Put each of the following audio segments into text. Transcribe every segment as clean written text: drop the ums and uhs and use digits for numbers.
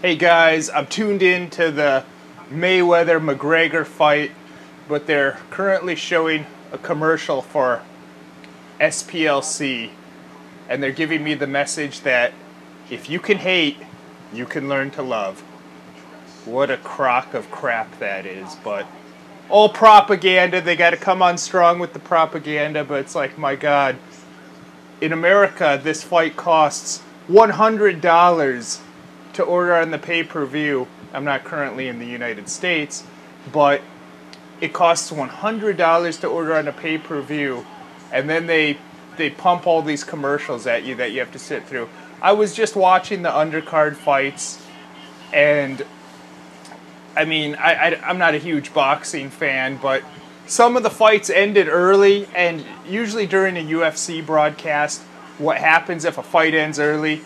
Hey guys, I'm tuned in to the Mayweather-MacGregor fight, but they're currently showing a commercial for SPLC, and they're giving me the message that if you can hate, you can learn to love. What a crock of crap that is, but all propaganda, they got to come on strong with the propaganda, but it's like, my God, in America, this fight costs $100 to order on the pay-per-view. I'm not currently in the United States, but it costs $100 to order on a pay-per-view, and then they pump all these commercials at you that you have to sit through. I was just watching the undercard fights, and I mean, I'm not a huge boxing fan, but some of the fights ended early, and usually during a UFC broadcast, what happens if a fight ends early,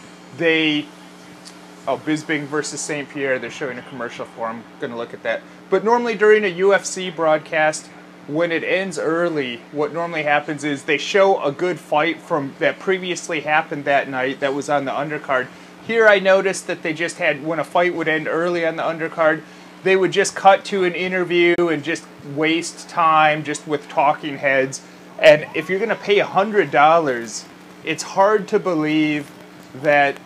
Bisping versus St. Pierre, they're showing a commercial for. I'm going to look at that. But normally during a UFC broadcast, when it ends early, what normally happens is they show a good fight from that previously happened that night that was on the undercard. Here I noticed that they just had, when a fight would end early on the undercard, they would just cut to an interview and just waste time just with talking heads. And if you're going to pay $100, it's hard to believe that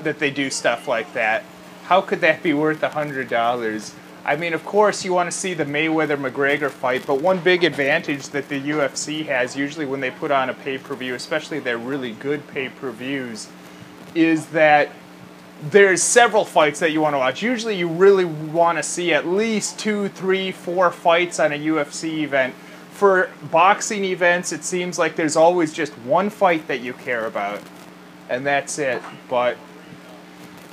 they do stuff like that. How could that be worth $100? I mean, of course, you want to see the Mayweather-MacGregor fight, but one big advantage that the UFC has, usually when they put on a pay-per-view, especially their really good pay-per-views, is that there's several fights that you want to watch. Usually you really want to see at least 2, 3, 4 fights on a UFC event. For boxing events, it seems like there's always just one fight that you care about, and that's it. But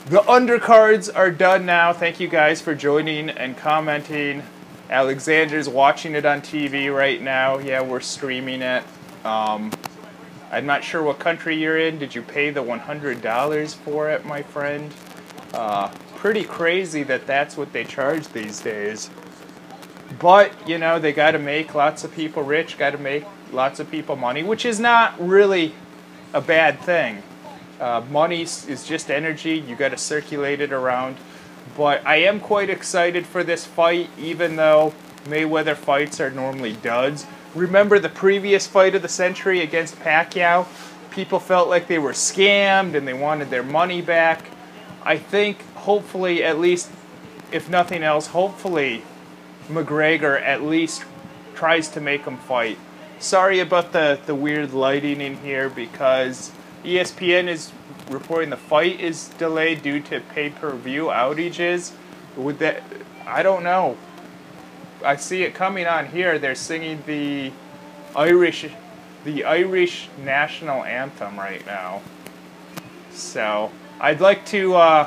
the undercards are done now. Thank you guys for joining and commenting. Alexander's watching it on TV right now. Yeah, we're streaming it. I'm not sure what country you're in. Did you pay the $100 for it, my friend? Pretty crazy that that's what they charge these days. But, you know, they got to make lots of people rich, got to make lots of people money, which is not really a bad thing. Money is just energy. You got to circulate it around. But I am quite excited for this fight, even though Mayweather fights are normally duds. Remember the previous fight of the century against Pacquiao? People felt like they were scammed and they wanted their money back. I think, hopefully, at least, if nothing else, hopefully MacGregor at least tries to make him fight. Sorry about the weird lighting in here, because ESPN is reporting the fight is delayed due to pay-per-view outages. Would that? I don't know. I see it coming on here. They're singing the Irish national anthem right now. So I'd like to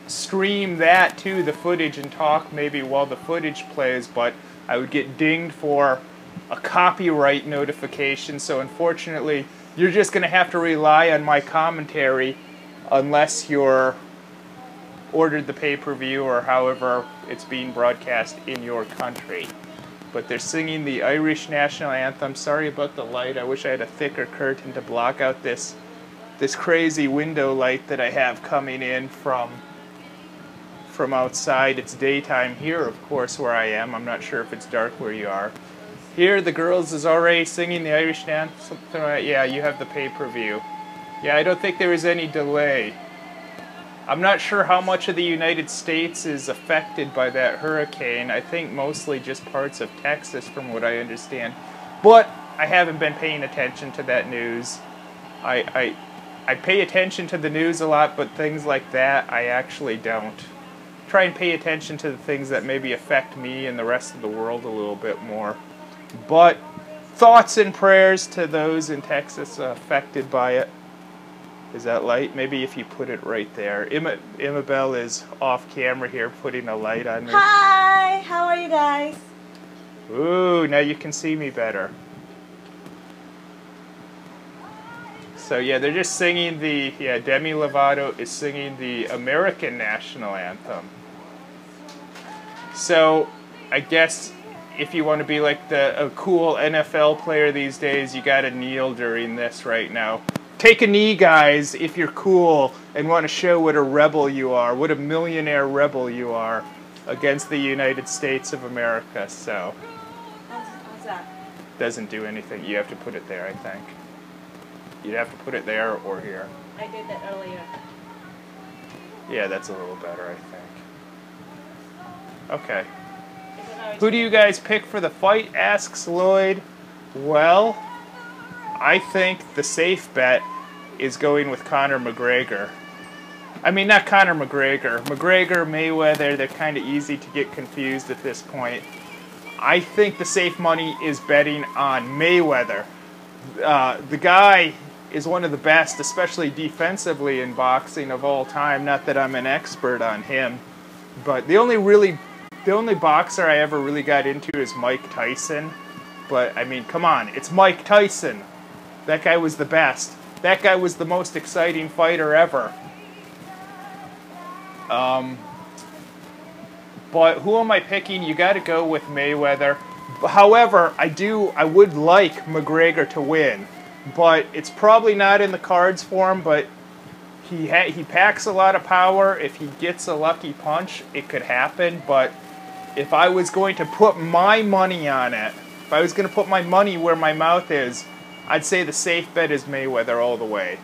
stream that too, the footage, and talk maybe while the footage plays, but I would get dinged for a copyright notification. So unfortunately, you're just going to have to rely on my commentary unless you're ordered the pay-per-view or however it's being broadcast in your country. But they're singing the Irish national anthem. Sorry about the light. I wish I had a thicker curtain to block out this crazy window light that I have coming in from outside. It's daytime here, of course, where I am. I'm not sure if it's dark where you are. Here, the girls is already singing the Irish anthem. Yeah, you have the pay-per-view. Yeah, I don't think there is any delay. I'm not sure how much of the United States is affected by that hurricane. I think mostly just parts of Texas, from what I understand. But I haven't been paying attention to that news. I pay attention to the news a lot, but things like that, I actually don't. Try and pay attention to the things that maybe affect me and the rest of the world a little bit more. But thoughts and prayers to those in Texas affected by it. Is that light? Maybe if you put it right there. Imabel is off camera here putting a light on me. Hi! How are you guys? Ooh, now you can see me better. So yeah, they're just singing Demi Lovato is singing the American national anthem. So I guess if you want to be like a cool NFL player these days, you gotta kneel during this right now. Take a knee, guys, if you're cool and want to show what a rebel you are, what a millionaire rebel you are against the United States of America. So, How's that? doesn't do anything. You have to put it there, I think. You'd have to put it there or here. I did that earlier. Yeah, that's a little better, I think. Okay. Is it already- Who do you guys pick for the fight, asks Lloyd. Well, I think the safe bet is going with Conor MacGregor. I mean, not Conor MacGregor. MacGregor, Mayweather, they're kind of easy to get confused at this point. I think the safe money is betting on Mayweather. The guy is one of the best, especially defensively in boxing of all time. Not that I'm an expert on him, but the only boxer I ever really got into is Mike Tyson. But I mean, come on, it's Mike Tyson. That guy was the best. That guy was the most exciting fighter ever. But who am I picking? You got to go with Mayweather. However, I would like McGregor to win, but it's probably not in the cards for him. But he packs a lot of power. If he gets a lucky punch, it could happen. But if I was going to put my money on it, if I was going to put my money where my mouth is, I'd say the safe bet is Mayweather all the way.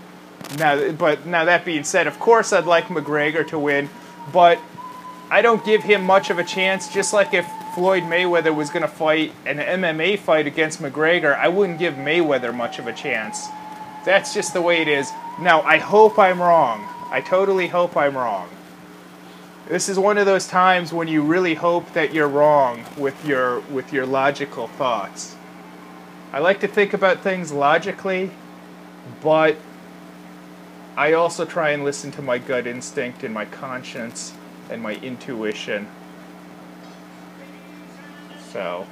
Now that being said, of course I'd like McGregor to win, but I don't give him much of a chance. Just like if Floyd Mayweather was going to fight an MMA fight against McGregor, I wouldn't give Mayweather much of a chance. That's just the way it is. Now, I hope I'm wrong. I totally hope I'm wrong. This is one of those times when you really hope that you're wrong with your logical thoughts. I like to think about things logically, but I also try and listen to my gut instinct and my conscience and my intuition. So,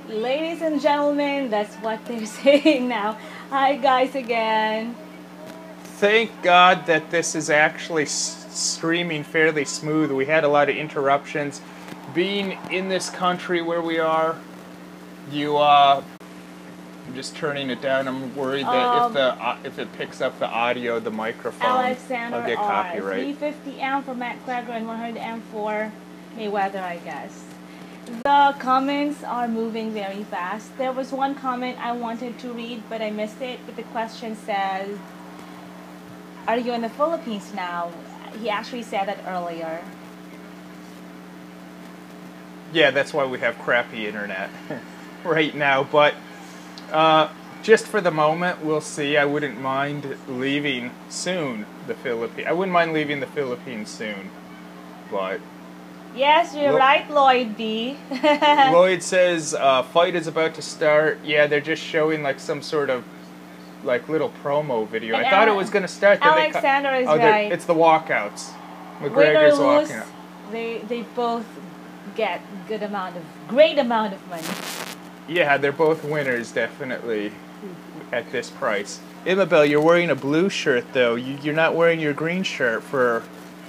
Ladies and gentlemen, that's what they're saying now. Hi guys again. thank God that this is actually streaming fairly smooth. We had a lot of interruptions. Being in this country where we are, I'm just turning it down. I'm worried that if it picks up the audio, the microphone, Alexander I'll get copyright. 350 M for MacGregor and 100 M for Mayweather, I guess. The comments are moving very fast. There was one comment I wanted to read, but I missed it. But the question says, "Are you in the Philippines now?" He actually said that earlier. Yeah, that's why we have crappy internet right now. But just for the moment, we'll see. I wouldn't mind leaving soon the Philippines. I wouldn't mind leaving the Philippines soon, but. Yes, you're right, Lloyd D. Lloyd says fight is about to start. Yeah, they're just showing like some sort of like little promo video. And I thought it was going to start. Then Alexander is right. It's the walkouts. Win or McGregor's lose, walking out. they both get great amount of money. Yeah, they're both winners, definitely, at this price. Imabel, you're wearing a blue shirt, though. You're not wearing your green shirt for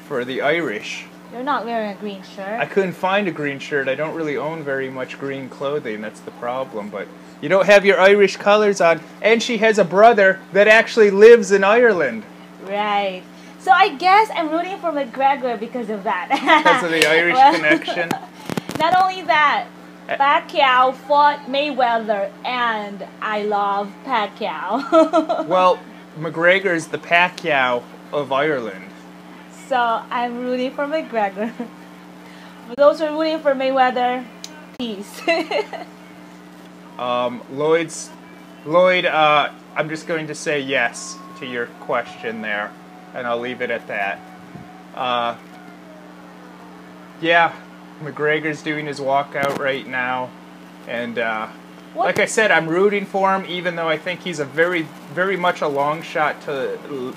the Irish. You're not wearing a green shirt. I couldn't find a green shirt. I don't really own very much green clothing. That's the problem. But you don't have your Irish colors on. And she has a brother that actually lives in Ireland. Right. So I guess I'm rooting for McGregor because of that. Because of the Irish connection. Not only that, Pacquiao fought Mayweather, and I love Pacquiao. Well, McGregor's the Pacquiao of Ireland. So I'm rooting for McGregor. For those who are rooting for Mayweather, peace. Lloyd, I'm just going to say yes to your question there, and I'll leave it at that. Yeah, McGregor's doing his walkout right now, and like I said, I'm rooting for him, even though I think he's a very, very much a long shot to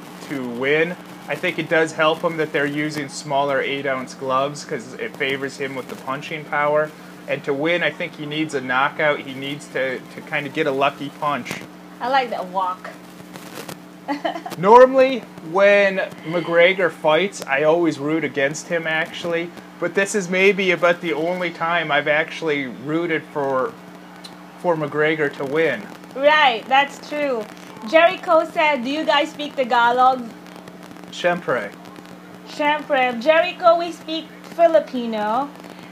win. I think it does help him that they're using smaller 8-ounce gloves because it favors him with the punching power. And to win, I think he needs a knockout. He needs to kind of get a lucky punch. I like that walk. Normally, when McGregor fights, I always root against him, actually. But this is maybe about the only time I've actually rooted for McGregor to win. Right, that's true. Jericho said, do you guys speak Tagalog? Siempre. Siyempre, Jericho, we speak Filipino.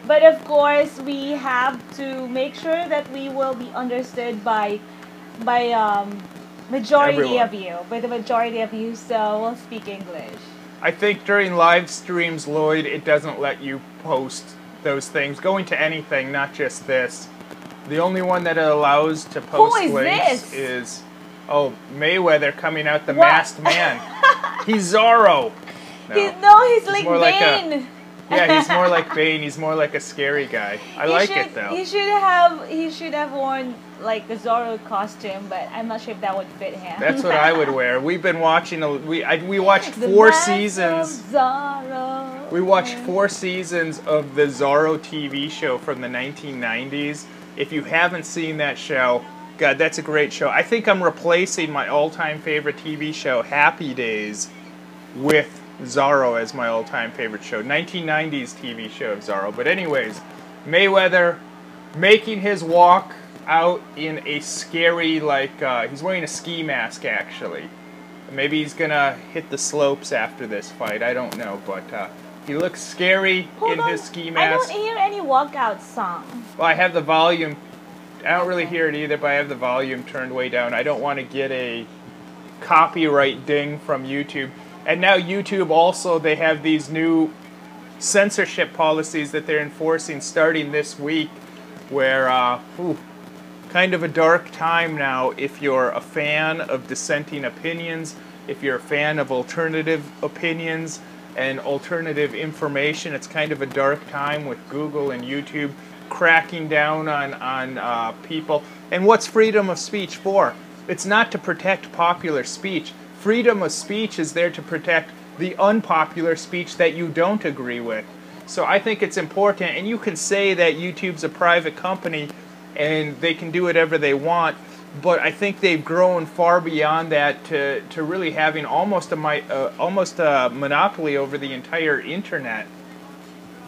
But of course, we have to make sure that we will be understood by majority Everyone. of you. By the majority of you, so we'll speak English. I think during live streams, Lloyd, it doesn't let you post those things. Going to anything, not just this. The only one that it allows to post Who is links this? is, oh, Mayweather coming out, the What? masked man. He's Zorro. He's like more like a- Bane. Yeah, he's more like Bane. He's more like a scary guy. I like it though. He should have worn like the Zorro costume, but I'm not sure if that would fit him. That's what I would wear. We've been watching. We watched The 4 Mask seasons. of Zorro. We watched 4 seasons of the Zorro TV show from the 1990s. If you haven't seen that show, God, that's a great show. I think I'm replacing my all-time favorite TV show, Happy Days, with Zorro as my all-time favorite show. 1990s TV show of Zorro. But anyways, Mayweather making his walk out in a scary, he's wearing a ski mask, actually. Maybe he's gonna hit the slopes after this fight. I don't know, but he looks scary in his ski I mask. don't hear any walkout song. Well, I have the volume. I don't really hear it either, but I have the volume turned way down. I don't want to get a copyright ding from YouTube. And now YouTube also, they have these new censorship policies that they're enforcing starting this week, where, kind of a dark time now if you're a fan of dissenting opinions, if you're a fan of alternative opinions and alternative information. It's kind of a dark time with Google and YouTube cracking down on people. And what's freedom of speech for? It's not to protect popular speech. Freedom of speech is there to protect the unpopular speech that you don't agree with. So I think it's important, and you can say that YouTube's a private company and they can do whatever they want, but I think they've grown far beyond that to really having almost a monopoly over the entire internet.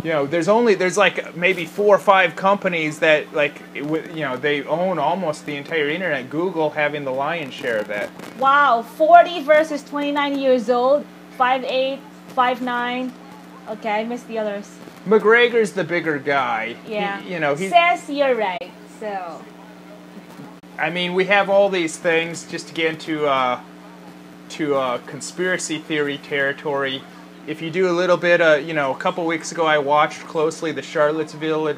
You know, there's like maybe 4 or 5 companies that, like, you know, they own almost the entire internet. Google having the lion's share of that. Wow, 40 versus 29 years old, 5'8", 5'9". Okay, I missed the others. McGregor's the bigger guy. Yeah. He says you're right. So. I mean, we have all these things just to get into conspiracy theory territory. If you do a little bit, a couple weeks ago I watched closely the Charlottesville,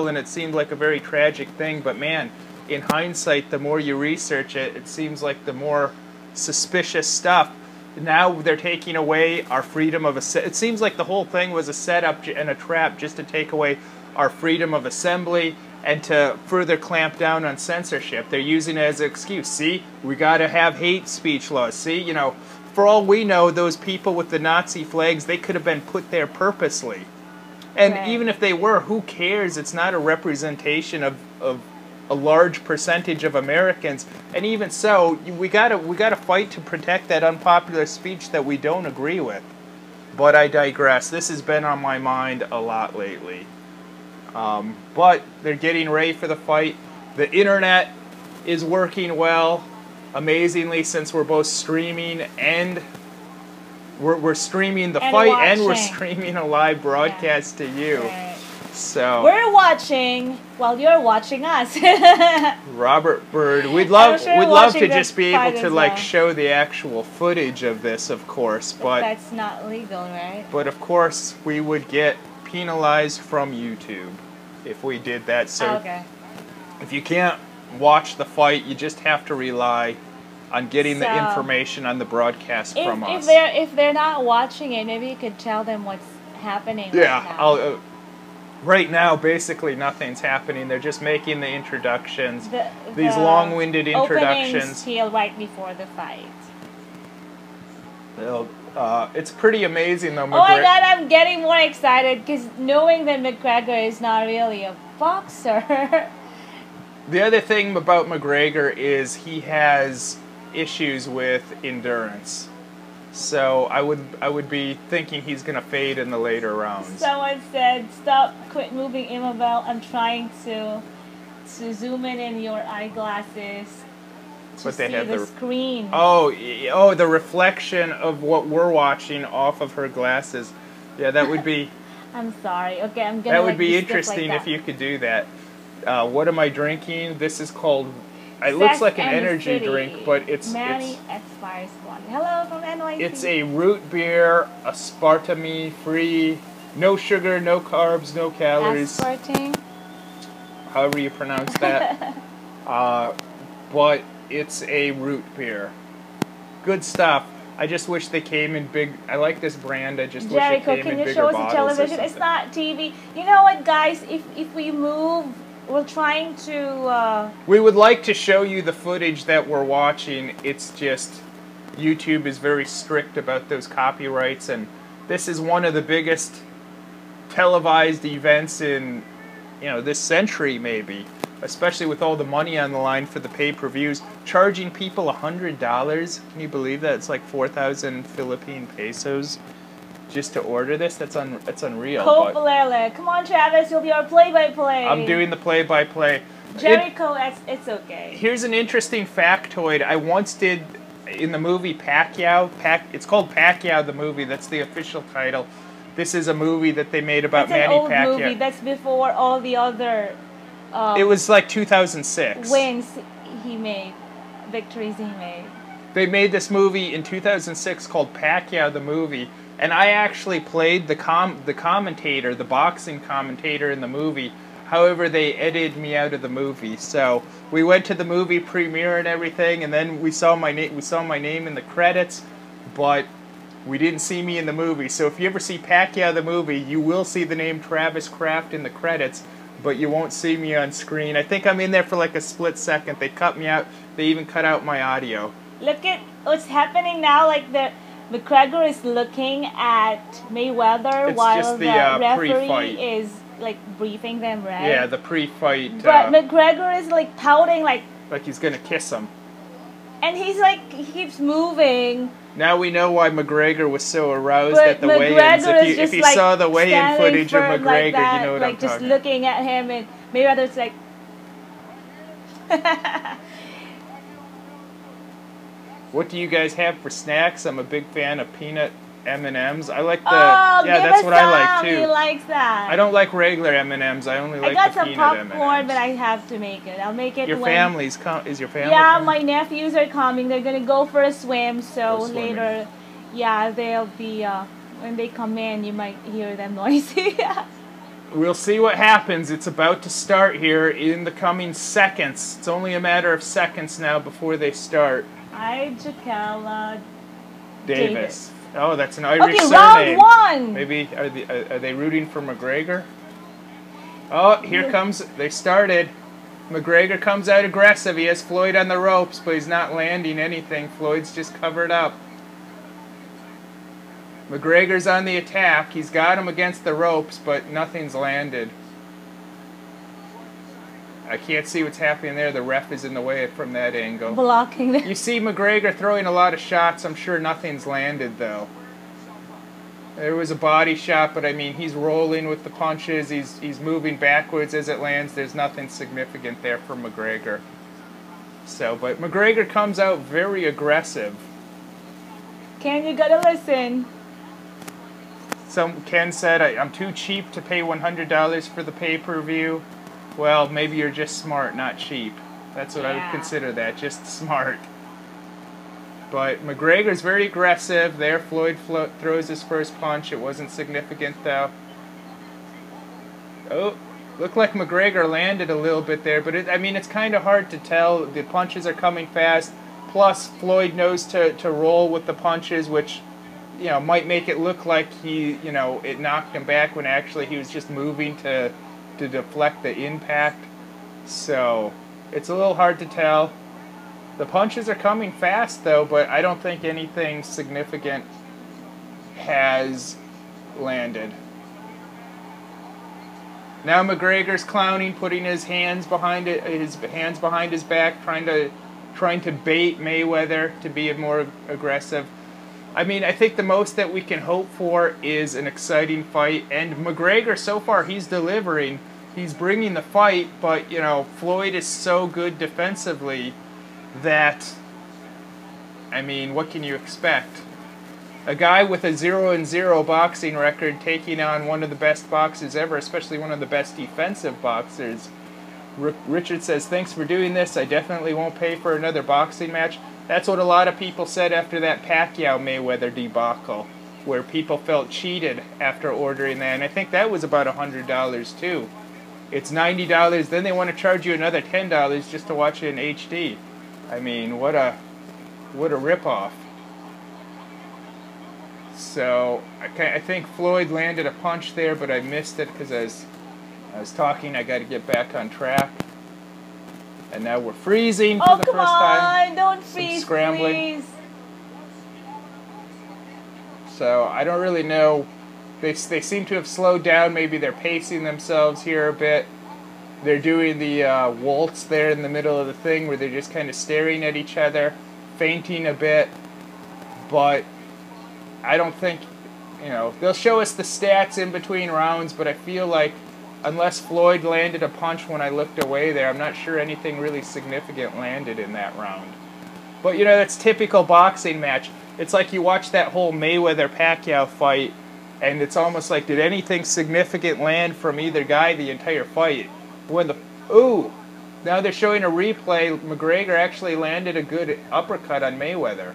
and it seemed like a very tragic thing. But man, in hindsight, the more you research it, it seems like the more suspicious stuff. Now they're taking away our freedom of it seems like the whole thing was a setup and a trap just to take away our freedom of assembly and to further clamp down on censorship. They're using it as an excuse. See, we got to have hate speech laws. See, for all we know, those people with the Nazi flags, they could have been put there purposely. And right. Even if they were, who cares? It's not a representation of a large percentage of Americans. And even so, we gotta fight to protect that unpopular speech that we don't agree with. But I digress. This has been on my mind a lot lately. But they're getting ready for the fight. The internet is working well, amazingly, since we're both streaming and we're streaming the fight watching. And we're streaming a live broadcast to you. Right. So we're watching while you're watching us. Robert Bird, we'd love to just be able to well. show the actual footage of this, of course, but that's not legal, right? But of course, we would get penalized from YouTube if we did that. So okay. If you can't watch the fight, you just have to rely on getting the information on the broadcast from us. If they're not watching it, maybe you could tell them what's happening. Yeah, right now. Right now, basically nothing's happening. They're just making the introductions, these long-winded introductions. Opening spiel right before the fight. It's pretty amazing, though. Oh my God, I'm getting more excited because knowing that MacGregor is not really a boxer. The other thing about MacGregor is he has issues with endurance. So I would be thinking he's going to fade in the later rounds. Someone said, quit moving, Imabel. I'm trying to zoom in your eyeglasses to see the screen. Oh, the reflection of what we're watching off of her glasses. Yeah, that would be. I'm sorry. Okay, I'm gonna. That would be interesting if you could do that. What am I drinking? This is called. It looks like an energy drink, but it's. Manny expires one. Hello from NYC. It's a root beer, aspartame-free, no sugar, no carbs, no calories. Aspartame. However you pronounce that. But it's a root beer. Good stuff. I just wish they came in big. I like this brand. I just Jericho, wish it came in bigger can you show us the bottles television? It's not TV. You know what, guys? If we move, we're trying to. We would like to show you the footage that we're watching. It's just YouTube is very strict about those copyrights, and this is one of the biggest televised events in this century, maybe. Especially with all the money on the line for the pay-per-views, charging people $100. Can you believe that? It's like 4,000 Philippine pesos just to order this. That's unreal. Come on, Travis, you'll be our play-by-play. I'm doing the play-by-play. Jericho, it's okay. Here's an interesting factoid. I once did in the movie Pacquiao. It's called Pacquiao the movie. That's the official title. This is a movie that they made about Manny Pacquiao. It's an old movie. That's before all the other. It was like 2006. Wins he made, victories he made. They made this movie in 2006 called Pacquiao the movie, and I actually played the commentator, the boxing commentator in the movie. However, they edited me out of the movie. So we went to the movie premiere and everything, and then we saw my name. We saw my name in the credits, but we didn't see me in the movie. So if you ever see Pacquiao the movie, you will see the name Travis Kraft in the credits, but you won't see me on screen. I think I'm in there for like a split second. They cut me out. They even cut out my audio. Look at what's happening now. Like MacGregor is looking at Mayweather while the referee is like briefing them, right? Yeah, the pre-fight. But MacGregor is like pouting, like he's gonna kiss him. And he's like, he keeps moving. Now we know why MacGregor was so aroused at the weigh-ins. If you saw the weigh-in footage of MacGregor, you know what I'm talking about. Just looking at him, and Mayweather's like. What do you guys have for snacks? I'm a big fan of peanut M&Ms. I like the. That's what I like too. He likes that. I don't like regular M&Ms. I only like the peanut M&Ms. I got some popcorn, but I have to make it. I'll make it. Is your family Yeah, my nephews are coming. They're gonna go for a swim. So later, they'll be. When they come in, you might hear them noisy. We'll see what happens. It's about to start here in the coming seconds. It's only a matter of seconds now before they start. Jaquela Davis. Oh, that's an Irish surname. Round one! Maybe, are they rooting for MacGregor? Oh, here comes, they started. MacGregor comes out aggressive. He has Floyd on the ropes, but he's not landing anything. Floyd's just covered up. MacGregor's on the attack. He's got him against the ropes, but nothing's landed. I can't see what's happening there. The ref is in the way from that angle. Blocking it. You see MacGregor throwing a lot of shots. I'm sure nothing's landed, though. There was a body shot, but I mean, he's rolling with the punches. He's moving backwards as it lands. There's nothing significant there for MacGregor. But MacGregor comes out very aggressive. Ken, you gotta listen. Ken said, I'm too cheap to pay $100 for the pay-per-view. Well, maybe you're just smart, not cheap. That's what I would consider that, just smart. But MacGregor's very aggressive. There, Floyd throws his first punch. It wasn't significant, though. Oh, looked like MacGregor landed a little bit there, but it's kind of hard to tell. The punches are coming fast. Plus, Floyd knows to roll with the punches, which, might make it look like it knocked him back when actually he was just moving to deflect the impact. So it's a little hard to tell. The punches are coming fast though, but I don't think anything significant has landed. Now MacGregor's clowning, putting his hands behind his back, trying to bait Mayweather to be more aggressive. I think the most that we can hope for is an exciting fight, and MacGregor, so far, he's delivering. He's bringing the fight, but, Floyd is so good defensively that, I mean, what can you expect? A guy with a 0-0 boxing record taking on one of the best boxers ever, especially one of the best defensive boxers. Richard says, thanks for doing this. I definitely won't pay for another boxing match. That's what a lot of people said after that Pacquiao-Mayweather debacle, where people felt cheated after ordering that. And I think that was about $100 too. It's $90, then they want to charge you another $10 just to watch it in HD. I mean, what a ripoff. So I think Floyd landed a punch there, but I missed it because I was talking. I got to get back on track. And now we're freezing for the first time. Oh, come on. Don't freeze, scrambling. please. So I don't really know. They seem to have slowed down. Maybe they're pacing themselves here a bit. They're doing the waltz there in the middle of the thing where they're just kind of staring at each other, feinting a bit. But I don't think, they'll show us the stats in between rounds, but I feel like unless Floyd landed a punch when I looked away there, I'm not sure anything really significant landed in that round. But, that's typical boxing match. It's like you watch that whole Mayweather-Pacquiao fight, and it's almost like, did anything significant land from either guy the entire fight? Now they're showing a replay. MacGregor actually landed a good uppercut on Mayweather.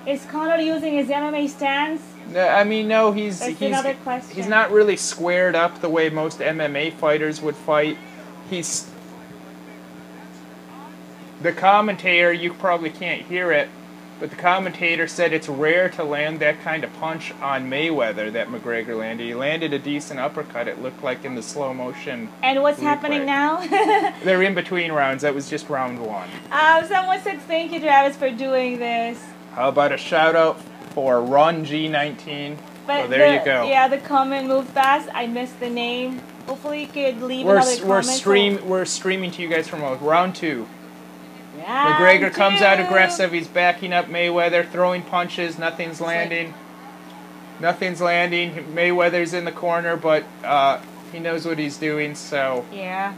Is Conor using his MMA stance? No, he's another question. He's not really squared up the way most MMA fighters would fight. The commentator, you probably can't hear it, but the commentator said it's rare to land that kind of punch on Mayweather that MacGregor landed. He landed a decent uppercut, it looked like, in the slow motion. And what's replay. happening now? They're in between rounds. That was just round one. Someone said thank you, Travis, for doing this. How about a shout out for Run G19? But there you go. Yeah, the comment moved fast. I missed the name. Hopefully you could leave another comment. We're streaming to you guys from round two. Round MacGregor comes out aggressive. He's backing up Mayweather, throwing punches. Nothing's landing. Nothing's landing. Mayweather's in the corner, but he knows what he's doing. So yeah,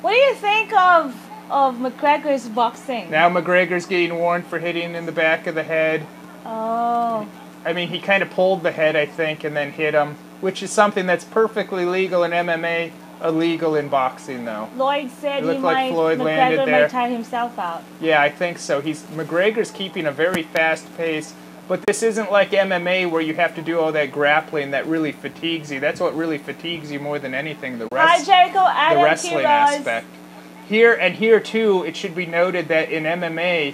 What do you think of MacGregor's boxing? Now MacGregor's getting warned for hitting in the back of the head. Oh. I mean, he kind of pulled the head, I think, and then hit him, which is something that's perfectly legal in MMA, illegal in boxing, though. Lloyd said Floyd MacGregor might tire himself out. Yeah, I think so. MacGregor's keeping a very fast pace, but this isn't like MMA where you have to do all that grappling that really fatigues you. That's what really fatigues you more than anything, the wrestling aspect. Here too, it should be noted that in MMA,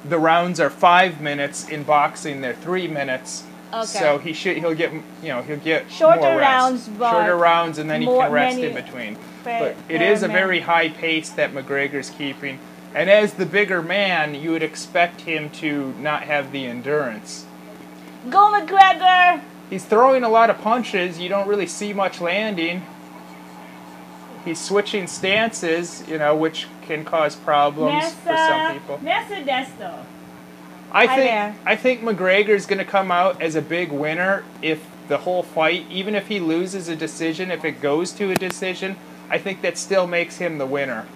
the rounds are 5 minutes. In boxing, they're 3 minutes. Okay. So he'll get shorter more rest. rounds, but shorter rounds, and then he can rest in between. But it is a very high pace that MacGregor's keeping, and as the bigger man, you would expect him to not have the endurance. Go MacGregor! He's throwing a lot of punches. You don't really see much landing. He's switching stances, which can cause problems for some people. I think MacGregor's going to come out as a big winner if the whole fight, even if he loses a decision, if it goes to a decision, I think that still makes him the winner.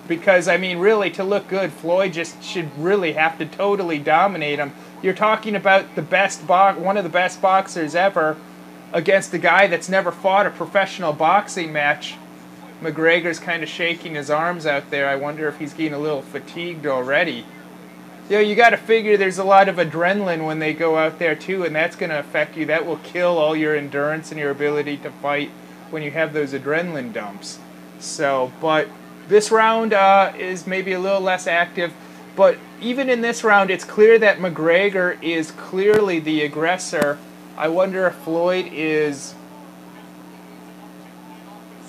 Because, I mean, really, to look good, Floyd just should really have to totally dominate him. You're talking about one of the best boxers ever against a guy that's never fought a professional boxing match. MacGregor's kind of shaking his arms out there. I wonder if he's getting a little fatigued already. You got to figure there's a lot of adrenaline when they go out there too, and that's going to affect you. That will kill all your endurance and your ability to fight when you have those adrenaline dumps. So, but this round is maybe a little less active. But even in this round, it's clear that MacGregor is clearly the aggressor. I wonder if Floyd is...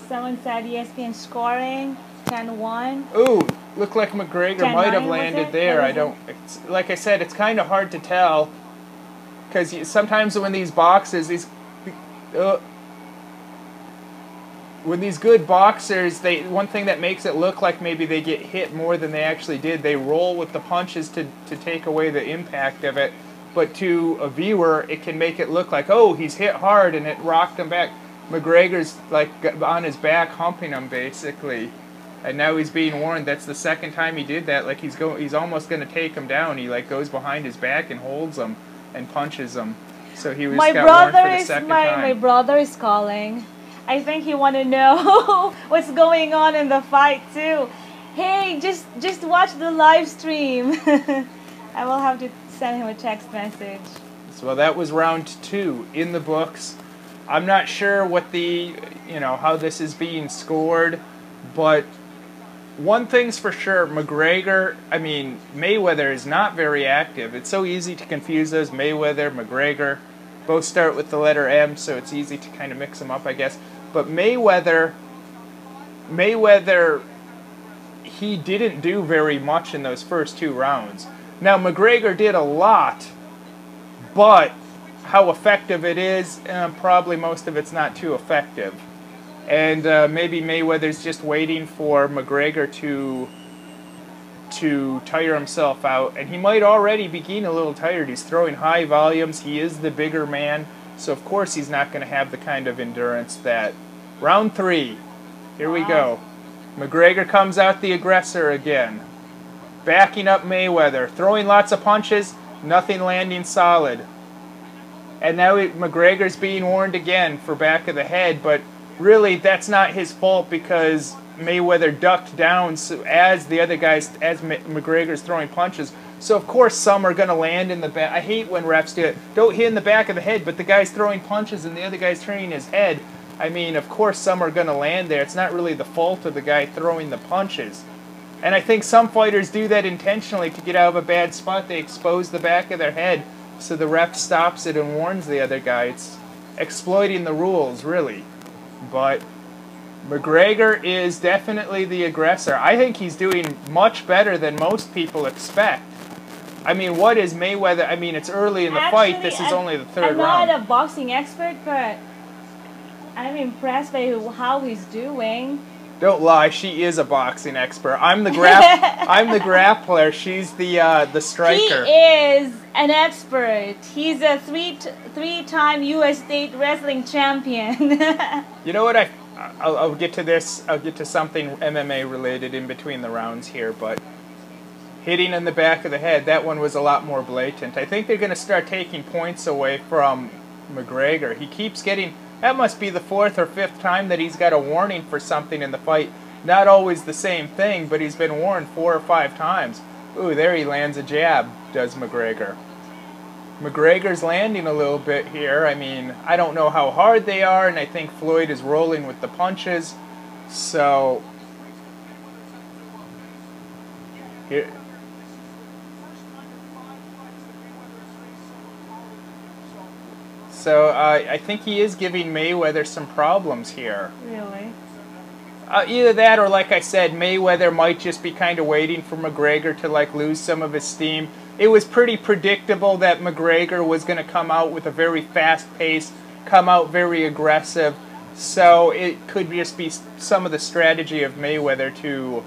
Someone said ESPN scoring 10-1. Ooh, looked like MacGregor might have landed there. Like I said, it's kind of hard to tell because sometimes when these boxers, when these good boxers, one thing that makes it look like maybe they get hit more than they actually did, they roll with the punches to take away the impact of it. But to a viewer, it can make it look like, oh, he's hit hard and it rocked him back. MacGregor's like on his back humping him basically. And now he's being warned. That's the second time he did that. Like he's almost going to take him down. He like goes behind his back and holds him and punches him. So he was got warned for the second time. My brother is calling. I think he want to know what's going on in the fight too. Hey, just watch the live stream. I will have to send him a text message. So that was round 2 in the books. I'm not sure what the how this is being scored, but one thing's for sure, Mayweather is not very active. It's so easy to confuse those. Mayweather, MacGregor, both start with the letter M, so it's easy to kind of mix them up, I guess. But Mayweather, he didn't do very much in those first 2 rounds. Now, MacGregor did a lot, but how effective it is, probably most of it's not too effective. And maybe Mayweather's just waiting for MacGregor to tire himself out. And he might already be getting a little tired. He's throwing high volumes. He is the bigger man. So, of course, he's not going to have the kind of endurance that... Round 3. Here we go. MacGregor comes out the aggressor again. Backing up Mayweather. Throwing lots of punches. Nothing landing solid. And now MacGregor's being warned again for back of the head, but really that's not his fault because Mayweather ducked down as MacGregor's throwing punches. So of course some are going to land in the back. I hate when refs do it. Don't hit in the back of the head, but the guy's throwing punches and the other guy's turning his head. I mean, of course some are going to land there. It's not really the fault of the guy throwing the punches. And I think some fighters do that intentionally to get out of a bad spot. They expose the back of their head. So the ref stops it and warns the other guy. It's exploiting the rules, really. But MacGregor is definitely the aggressor. I think he's doing much better than most people expect. I mean, what is Mayweather? I mean, it's early in the fight. This is only the 3rd round. I'm not a boxing expert, but I'm impressed by how he's doing. Don't lie, she is a boxing expert. I'm the grappler. She's the striker. He is an expert. He's a three-time U.S. State wrestling champion. You know what? I'll get to this. I'll get to something MMA related in between the rounds here, but hitting in the back of the head, that one was a lot more blatant. I think they're going to start taking points away from MacGregor. He keeps getting... That must be the 4th or 5th time that he's got a warning for something in the fight. Not always the same thing, but he's been warned 4 or 5 times. Ooh, there he lands a jab, does MacGregor. MacGregor's landing a little bit here. I mean, I don't know how hard they are, and I think Floyd is rolling with the punches. So, here... So I think he is giving Mayweather some problems here. Really? Either that or, like I said, Mayweather might just be kind of waiting for MacGregor to like lose some of his steam. It was pretty predictable that MacGregor was going to come out with a very fast pace, come out very aggressive. So it could just be some of the strategy of Mayweather to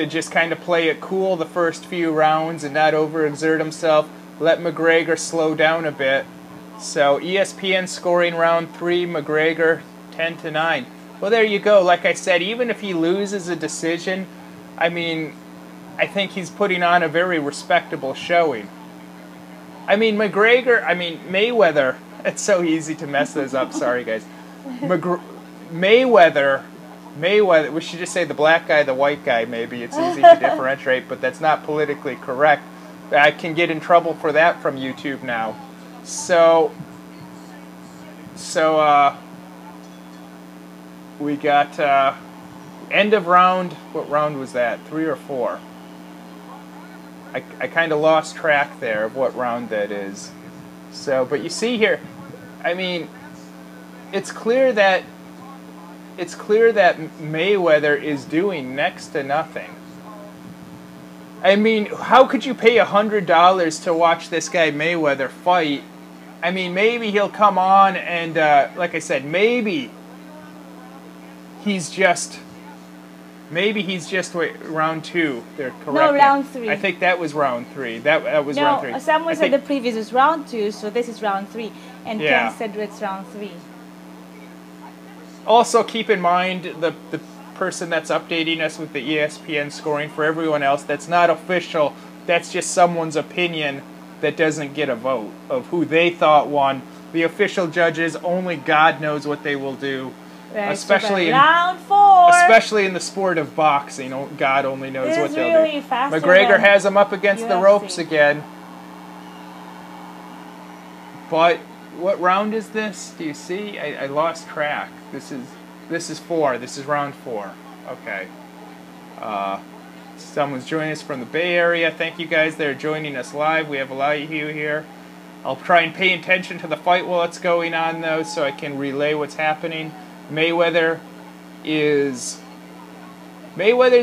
just kind of play it cool the first few rounds and not overexert himself. Let MacGregor slow down a bit. So ESPN scoring round 3, MacGregor 10-9. Well, there you go. Like I said, even if he loses a decision, I mean, I think he's putting on a very respectable showing. I mean, Mayweather, it's so easy to mess those up. Sorry, guys. Mayweather, we should just say the black guy, the white guy, maybe. It's easy to differentiate, but that's not politically correct. I can get in trouble for that from YouTube now. So we got end of round. What round was that? 3 or 4? I kind of lost track there of what round that is. So, but you see here, I mean, it's clear that Mayweather is doing next to nothing. I mean, how could you pay $100 to watch this guy Mayweather fight? I mean, maybe he'll come on and, like I said, maybe he's just round 2. They're correct. No, round 3. I think that was round 3. That was round 3. No, someone said the previous was round 2, so this is round 3, and yeah. Ken said it's round 3. Also, keep in mind person that's updating us with the ESPN scoring. For everyone else, that's not official. That's just someone's opinion that doesn't get a vote of who they thought won. The official judges, only God knows what they will do. Especially round 4. Especially in the sport of boxing. God only knows what they'll really do. Faster MacGregor has him up against UFC. the ropes again. But what round is this? Do you see? I lost track. This is 4. This is round 4. Okay. Someone's joining us from the Bay Area. Thank you guys that are joining us live. We have a lot of you here. I'll try and pay attention to the fight while it's going on, though, so I can relay what's happening. Mayweather's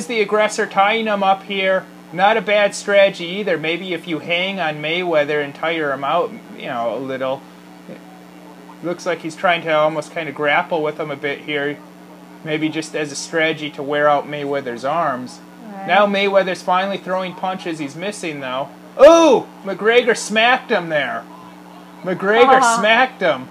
the aggressor, tying him up here. Not a bad strategy either. Maybe if you hang on Mayweather and tire him out, a little. Looks like he's trying to almost kind of grapple with him a bit here. Maybe just as a strategy to wear out Mayweather's arms. Right. Now Mayweather's finally throwing punches. He's missing, though. Ooh! MacGregor smacked him there. MacGregor smacked him.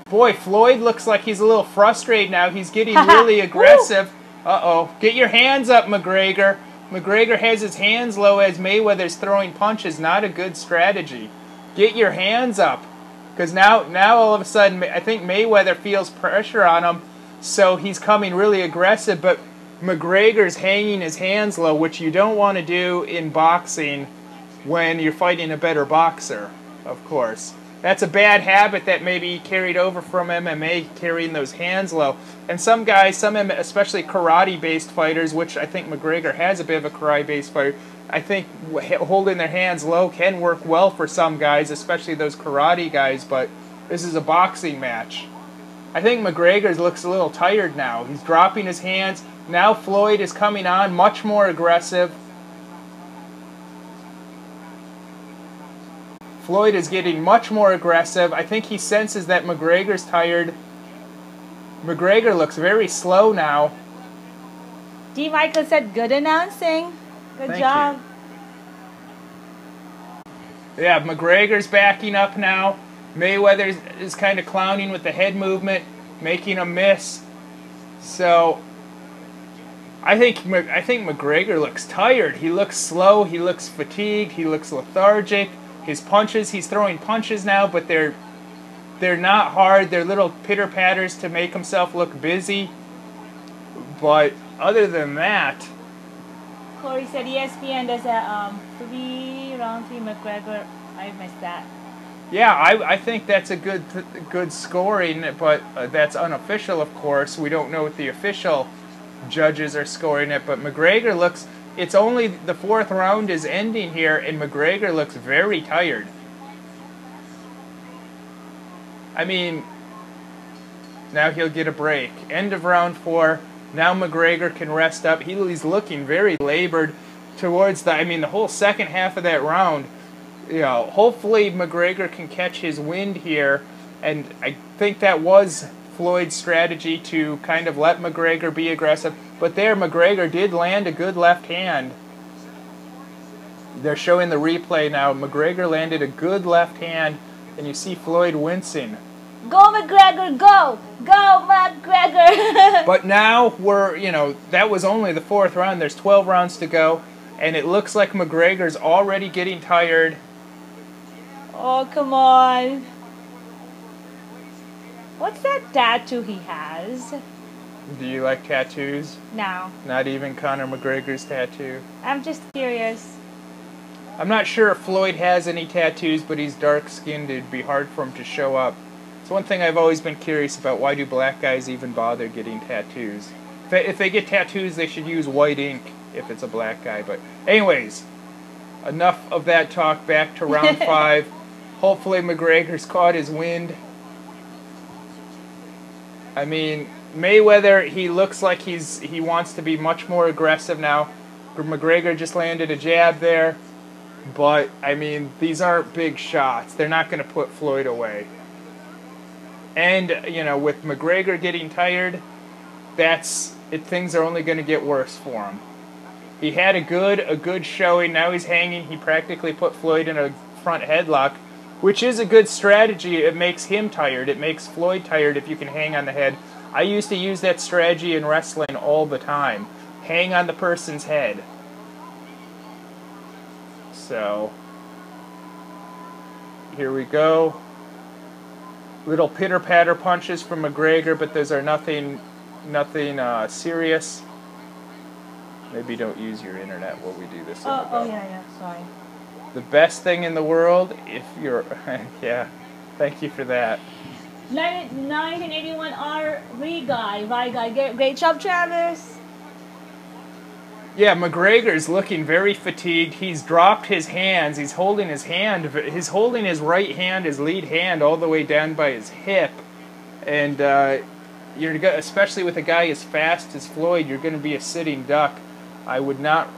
Boy, Floyd looks like he's a little frustrated now. He's getting really aggressive. Uh-oh. Get your hands up, MacGregor. MacGregor has his hands low as Mayweather's throwing punches. Not a good strategy. Get your hands up. Because now all of a sudden, I think Mayweather feels pressure on him, so he's coming really aggressive, but MacGregor's hanging his hands low, which you don't want to do in boxing when you're fighting a better boxer, of course. That's a bad habit that maybe carried over from MMA, carrying those hands low. And some guys, especially karate-based fighters, which I think MacGregor has a bit of a karate-based fighter, I think holding their hands low can work well for some guys, especially those karate guys, but this is a boxing match. I think MacGregor looks a little tired now. He's dropping his hands. Now Floyd is coming on, much more aggressive. Floyd is getting much more aggressive. I think he senses that MacGregor's tired. MacGregor looks very slow now. D. Michael said, good announcing. Good job. Yeah, MacGregor's backing up now. Mayweather is kind of clowning with the head movement, making him miss. So I think MacGregor looks tired. He looks slow. He looks fatigued. He looks lethargic. His punches, he's throwing punches now, but they're not hard. They're little pitter-patters to make himself look busy. But other than that... Corey said ESPN does a round 3 MacGregor. I missed that. Yeah, I think that's a good scoring, but that's unofficial, of course. We don't know what the official judges are scoring it, but MacGregor looks... It's only the 4th round is ending here, and MacGregor looks very tired. I mean, now he'll get a break. End of round 4. Now MacGregor can rest up. He's looking very labored towards the whole second half of that round. Hopefully MacGregor can catch his wind here, and I think that was Floyd's strategy to kind of let MacGregor be aggressive. But there, MacGregor did land a good left hand. They're showing the replay now. MacGregor landed a good left hand, and you see Floyd wincing. Go, MacGregor, go! Go, MacGregor! But now that was only the 4th round. There's 12 rounds to go, and it looks like MacGregor's already getting tired. Oh, come on. What's that tattoo he has? Do you like tattoos? No. Not even Conor MacGregor's tattoo? I'm just curious. I'm not sure if Floyd has any tattoos, but he's dark-skinned. It'd be hard for him to show up. It's one thing I've always been curious about. Why do black guys even bother getting tattoos? If they get tattoos, they should use white ink if it's a black guy. But anyways, enough of that talk. Back to round 5. Hopefully MacGregor's caught his wind. I mean, Mayweather, he looks like he wants to be much more aggressive now. MacGregor just landed a jab there. But, I mean, these aren't big shots. They're not going to put Floyd away. And, with MacGregor getting tired, things are only going to get worse for him. He had a good showing. Now he's hanging. He practically put Floyd in a front headlock, which is a good strategy. It makes him tired. It makes Floyd tired if you can hang on the head. I used to use that strategy in wrestling all the time. Hang on the person's head. So, here we go. Little pitter-patter punches from MacGregor, but those are nothing serious. Maybe don't use your internet while we do this. Oh yeah, sorry. The best thing in the world, if you're... yeah, thank you for that. 1981 Ry guy. Great job, Travis. Yeah, MacGregor's looking very fatigued. He's dropped his hands. He's holding his hand. He's holding his right hand, his lead hand, all the way down by his hip. And you're especially with a guy as fast as Floyd, you're going to be a sitting duck. I would not.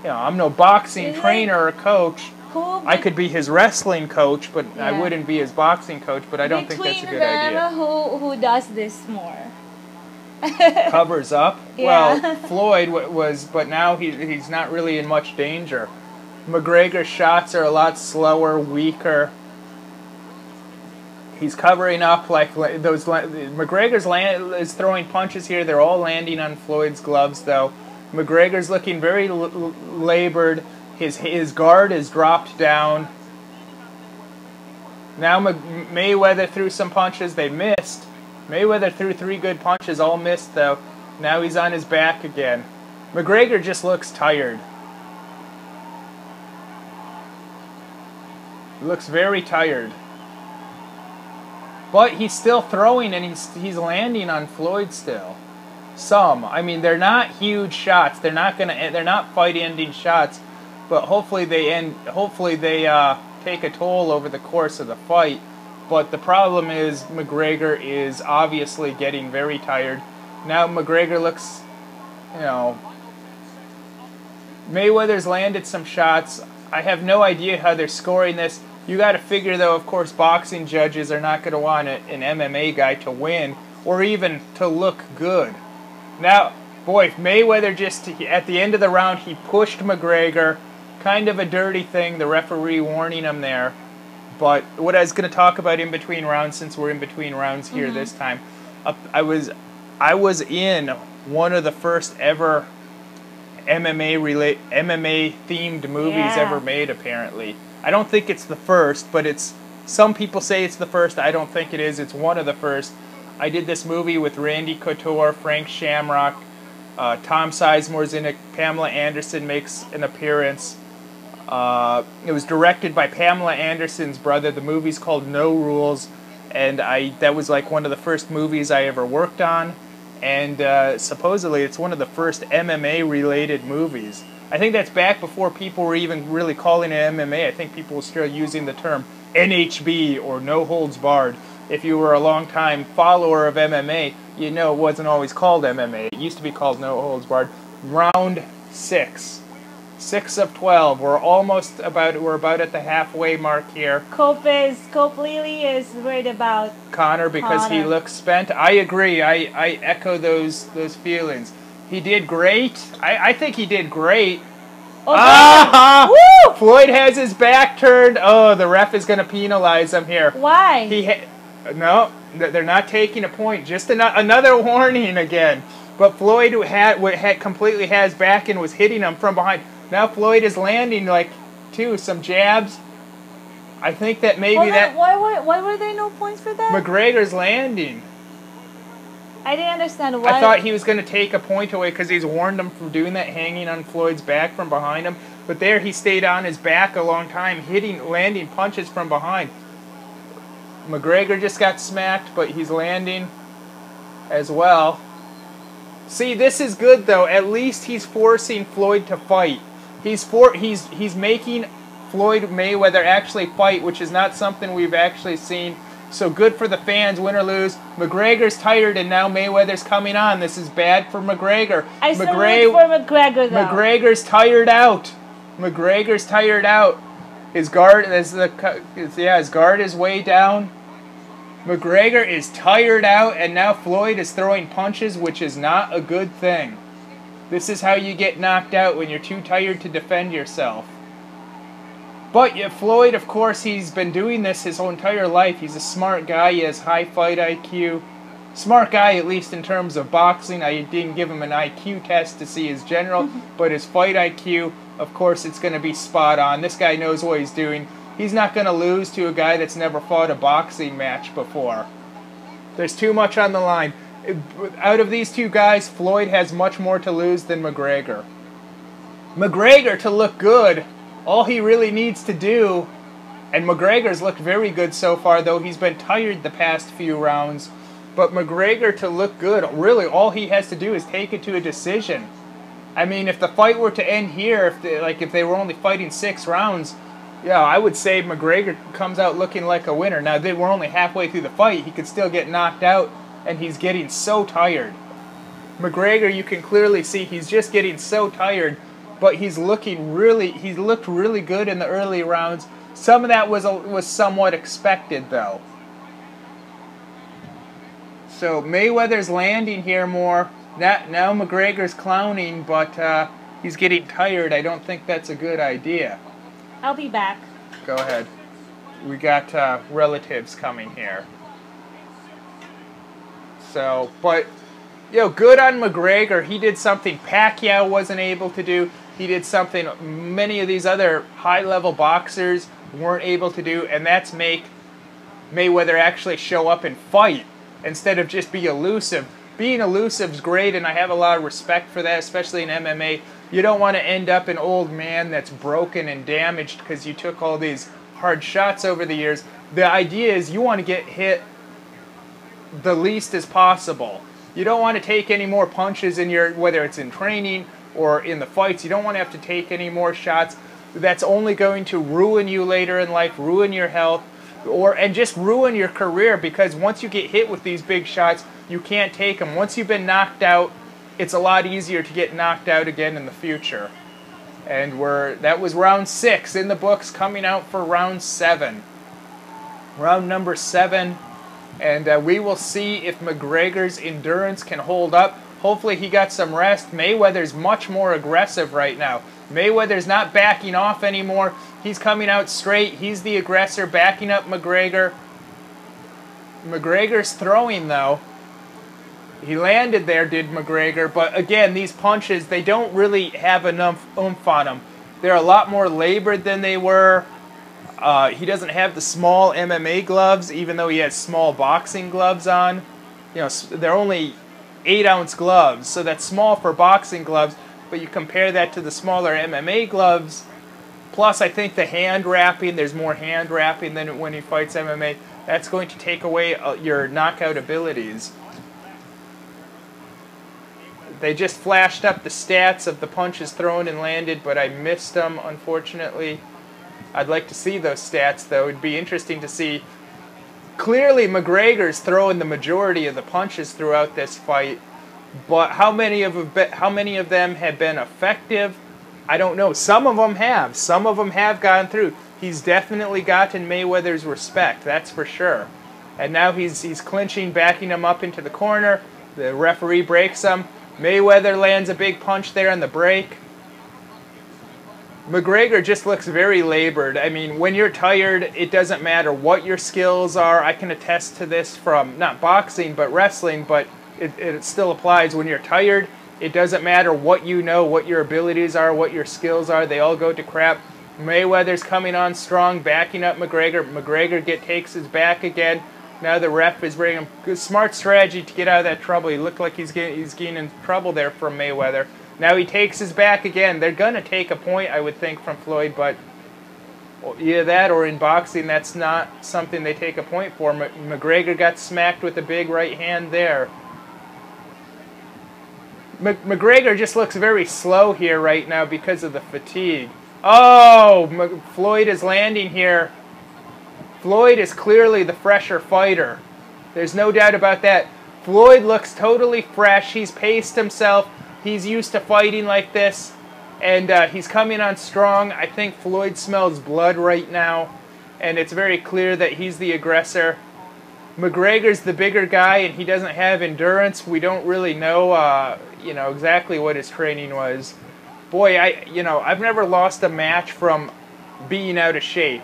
I'm no boxing trainer or coach. I could be his wrestling coach, but I wouldn't be his boxing coach. But I don't think that's a good idea. Who does this more? Covers up. Yeah. Well, Floyd was, but now he's not really in much danger. MacGregor's shots are a lot slower, weaker. He's covering up like those. MacGregor's is throwing punches here. They're all landing on Floyd's gloves, though. MacGregor's looking very labored. His guard is dropped down. Now Mayweather threw some punches. They missed. Mayweather threw 3 good punches, all missed though. Now he's on his back again. MacGregor just looks tired. He looks very tired. But he's still throwing and he's landing on Floyd still. Some. I mean, they're not huge shots. They're not fight-ending shots, but hopefully they take a toll over the course of the fight. But the problem is MacGregor is obviously getting very tired. Now MacGregor looks, Mayweather's landed some shots. I have no idea how they're scoring this. You got to figure, though, of course, boxing judges are not going to want an MMA guy to win or even to look good. Now, boy, Mayweather just, at the end of the round, he pushed MacGregor. Kind of a dirty thing, the referee warning him there. But what I was going to talk about in between rounds, since we're in between rounds here this time, I was in one of the first ever MMA themed movies ever made. Apparently, I don't think it's the first, but it's. Some people say it's the first. I don't think it is. It's one of the first. I did this movie with Randy Couture, Frank Shamrock, Tom Sizemore's in it. Pamela Anderson makes an appearance. It was directed by Pamela Anderson's brother. The movie's called No Rules, and that was like one of the first movies I ever worked on, and supposedly it's one of the first MMA-related movies. I think that's back before people were even really calling it MMA. I think people were still using the term NHB, or No Holds Barred. If you were a long-time follower of MMA, you know it wasn't always called MMA. It used to be called No Holds Barred. Round 6. 6 of 12. We're about at the halfway mark here. Cope Lely is worried about Conor because he looks spent. I agree. I echo those feelings. He did great. I think he did great. Okay. Woo! Floyd has his back turned. Oh, the ref is going to penalize him here. Why? No, they're not taking a point. Just another warning again. But Floyd completely has back and was hitting him from behind. Now Floyd is landing some jabs. I think that maybe Why were there no points for that? MacGregor's landing. I didn't understand why. I thought he was going to take a point away because he's warned him from doing that, hanging on Floyd's back from behind him. But there he stayed on his back a long time, landing punches from behind. MacGregor just got smacked, but he's landing as well. See, this is good though. At least he's forcing Floyd to fight. He's making Floyd Mayweather actually fight, which is not something we've actually seen. So good for the fans, win or lose. MacGregor's tired, and now Mayweather's coming on. This is bad for MacGregor. I still root for MacGregor, though. MacGregor's tired out. MacGregor's tired out. His guard is his guard is way down. MacGregor is tired out, and now Floyd is throwing punches, which is not a good thing. This is how you get knocked out, when you're too tired to defend yourself. But Floyd, of course, he's been doing this his whole entire life. He's a smart guy. He has high fight IQ. Smart guy, at least in terms of boxing. I didn't give him an IQ test to see his general, but his fight IQ, of course, it's going to be spot on. This guy knows what he's doing. He's not going to lose to a guy that's never fought a boxing match before. There's too much on the line. Out of these two guys, Floyd has much more to lose than MacGregor. MacGregor, to look good, all he really needs to do, and MacGregor's looked very good so far, though he's been tired the past few rounds, but MacGregor, to look good, really all he has to do is take it to a decision. I mean, if the fight were to end here, if they were only fighting 6 rounds, yeah, I would say MacGregor comes out looking like a winner. Now, we're only halfway through the fight. He could still get knocked out, and he's getting so tired. MacGregor, you can clearly see he's just getting so tired, but he's looked really good in the early rounds. Some of that was somewhat expected, though. So Mayweather's landing here more. Now MacGregor's clowning, but he's getting tired. I don't think that's a good idea. I'll be back. Go ahead. We got relatives coming here. So, but, good on MacGregor. He did something Pacquiao wasn't able to do. He did something many of these other high-level boxers weren't able to do, and that's make Mayweather actually show up and fight instead of just be elusive. Being elusive is great, and I have a lot of respect for that, especially in MMA. You don't want to end up an old man that's broken and damaged because you took all these hard shots over the years. The idea is you want to get hit the least as possible. You don't want to take any more punches in whether it's in training or in the fights. You don't want to have to take any more shots. That's only going to ruin you later in life, ruin your health, and just ruin your career, because once you get hit with these big shots, you can't take them. Once you've been knocked out, it's a lot easier to get knocked out again in the future. And that was round 6 in the books, coming out for round 7. Round number 7. And we will see if MacGregor's endurance can hold up. Hopefully he got some rest. Mayweather's much more aggressive right now. Mayweather's not backing off anymore. He's coming out straight. He's the aggressor, backing up MacGregor. MacGregor's throwing, though. He landed there, did MacGregor. But again, these punches, they don't really have enough oomph on them. They're a lot more labored than they were. He doesn't have the small MMA gloves, even though he has small boxing gloves on. They're only 8-ounce gloves, so that's small for boxing gloves. But you compare that to the smaller MMA gloves. Plus, I think the hand wrapping, there's more hand wrapping than when he fights MMA. That's going to take away your knockout abilities. They just flashed up the stats of the punches thrown and landed, but I missed them, unfortunately. I'd like to see those stats, though. It'd be interesting to see. Clearly, MacGregor's throwing the majority of the punches throughout this fight, but how many of them have been effective? I don't know. Some of them have. Some of them have gone through. He's definitely gotten Mayweather's respect, that's for sure. And now he's clinching, backing him up into the corner. The referee breaks him. Mayweather lands a big punch there on the break. MacGregor just looks very labored. I mean, when you're tired, it doesn't matter what your skills are. I can attest to this from not boxing, but wrestling, but it still applies. When you're tired, it doesn't matter what you know, what your abilities are, what your skills are. They all go to crap. Mayweather's coming on strong, backing up MacGregor. MacGregor takes his back again. Now the ref is bringing him. Good, smart strategy to get out of that trouble. He looked like he's getting in trouble there from Mayweather. Now he takes his back again. They're going to take a point, I would think, from Floyd, but either that or in boxing, that's not something they take a point for. MacGregor got smacked with a big right hand there. MacGregor just looks very slow here right now because of the fatigue. Oh, Floyd is landing here. Floyd is clearly the fresher fighter. There's no doubt about that. Floyd looks totally fresh. He's paced himself. He's used to fighting like this, and he's coming on strong. I think Floyd smells blood right now, and it's very clear that he's the aggressor. MacGregor's the bigger guy, and he doesn't have endurance. We don't really know, exactly what his training was. Boy, I've never lost a match from being out of shape.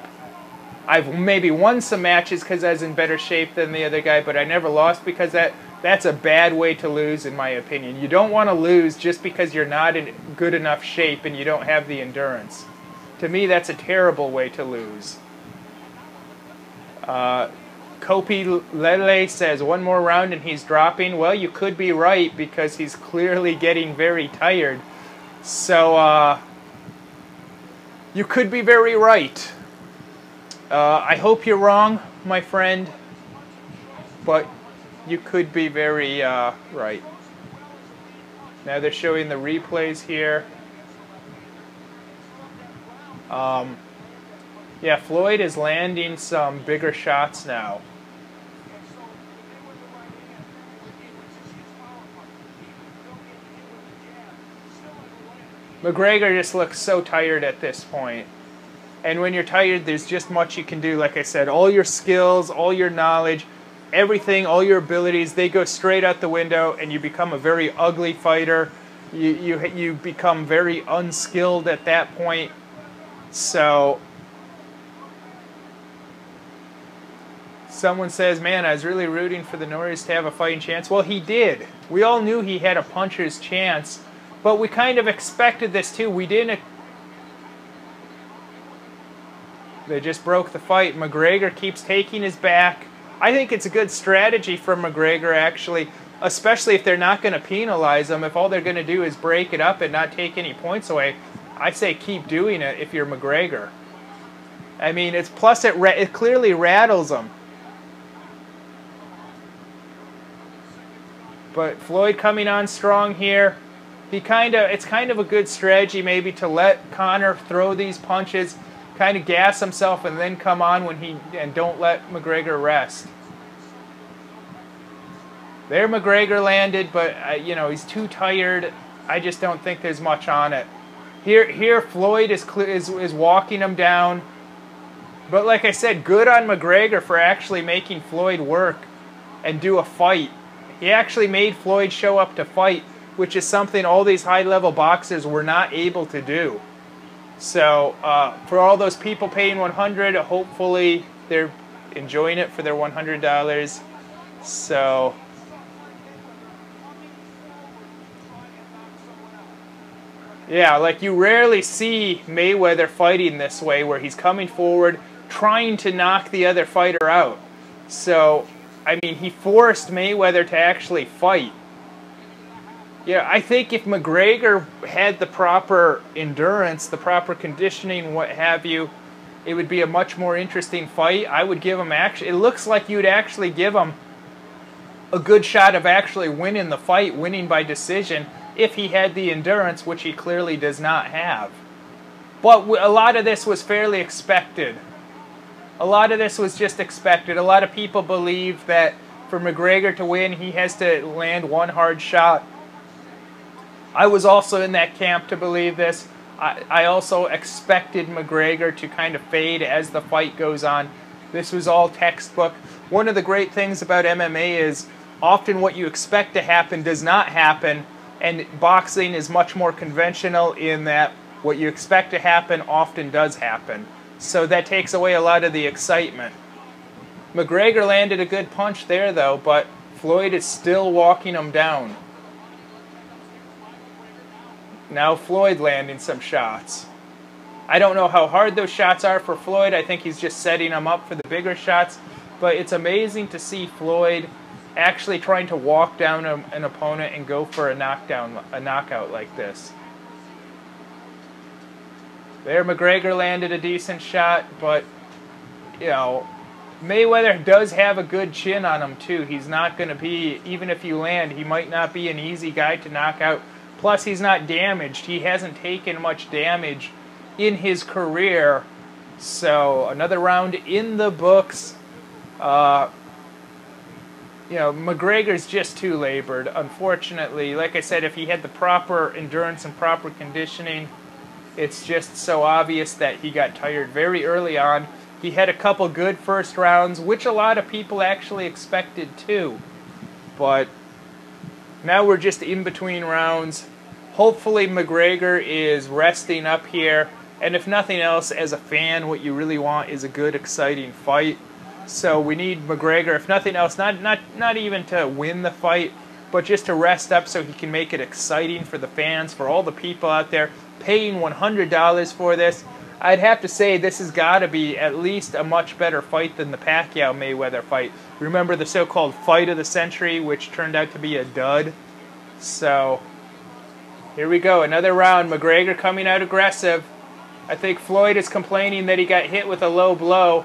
I've maybe won some matches because I was in better shape than the other guy, but I never lost because of that. That's a bad way to lose, in my opinion. You don't want to lose just because you're not in good enough shape and you don't have the endurance. To me, that's a terrible way to lose. Kopi Lele says, one more round and he's dropping. Well, you could be right because he's clearly getting very tired. So, you could be very right. I hope you're wrong, my friend. But you could be very right. Now they're showing the replays here. Yeah, Floyd is landing some bigger shots now. MacGregor just looks so tired at this point. And when you're tired, there's just much you can do. Like I said, all your skills, all your knowledge, everything, all your abilities, they go straight out the window and you become a very ugly fighter. You become very unskilled at that point. So, someone says, man, I was really rooting for the Norries to have a fighting chance. Well, he did. We all knew he had a puncher's chance, but we kind of expected this too. We didn't. They just broke the fight. MacGregor keeps taking his back. I think it's a good strategy for MacGregor, actually, especially if they're not going to penalize him. If all they're going to do is break it up and not take any points away, I say keep doing it if you're MacGregor. I mean, it's plus it clearly rattles him. But Floyd coming on strong here. It's kind of a good strategy maybe to let Conor throw these punches, kind of gas himself, and then come on and don't let MacGregor rest. There MacGregor landed, but you know, he's too tired. I just don't think there's much on it. Here Floyd is walking him down. But like I said, good on MacGregor for actually making Floyd work and do a fight. He actually made Floyd show up to fight, which is something all these high-level boxers were not able to do. So, for all those people paying $100, hopefully they're enjoying it for their $100. So, yeah, like you rarely see Mayweather fighting this way, where he's coming forward, trying to knock the other fighter out. So, I mean, he forced Mayweather to actually fight. Yeah, I think if MacGregor had the proper endurance, the proper conditioning, what have you, it would be a much more interesting fight. I would give him it looks like you'd actually give him a good shot of actually winning the fight, winning by decision, if he had the endurance, which he clearly does not have. But a lot of this was fairly expected. A lot of this was just expected. A lot of people believe that for MacGregor to win, he has to land one hard shot. I was also in that camp to believe this. I also expected MacGregor to kind of fade as the fight goes on. This was all textbook. One of the great things about MMA is often what you expect to happen does not happen, and boxing is much more conventional in that what you expect to happen often does happen. So that takes away a lot of the excitement. MacGregor landed a good punch there, though, but Floyd is still walking him down. Now Floyd landing some shots. I don't know how hard those shots are for Floyd. I think he's just setting them up for the bigger shots. But it's amazing to see Floyd actually trying to walk down an opponent and go for a knockout like this. There, MacGregor landed a decent shot, but, you know, Mayweather does have a good chin on him, too. He's not going to be, even if you land, he might not be an easy guy to knock out. Plus, he's not damaged. He hasn't taken much damage in his career. So, another round in the books. You know, MacGregor's just too labored, unfortunately. Like I said, if he had the proper endurance and proper conditioning, it's just so obvious that he got tired very early on. He had a couple good first rounds, which a lot of people actually expected too. But now we're just in between rounds. Hopefully MacGregor is resting up here. And if nothing else, as a fan, what you really want is a good, exciting fight. So we need MacGregor, if nothing else, not even to win the fight, but just to rest up so he can make it exciting for the fans, for all the people out there paying $100 for this. I'd have to say this has got to be at least a much better fight than the Pacquiao-Mayweather fight. Remember the so-called fight of the century, which turned out to be a dud? So, here we go, another round. MacGregor coming out aggressive. I think Floyd is complaining that he got hit with a low blow,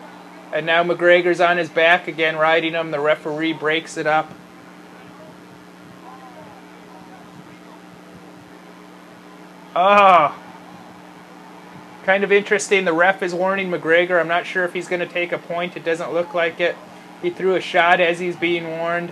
and now MacGregor's on his back again, riding him. The referee breaks it up. Oh, kind of interesting. The ref is warning MacGregor. I'm not sure if he's going to take a point. It doesn't look like it. He threw a shot as he's being warned.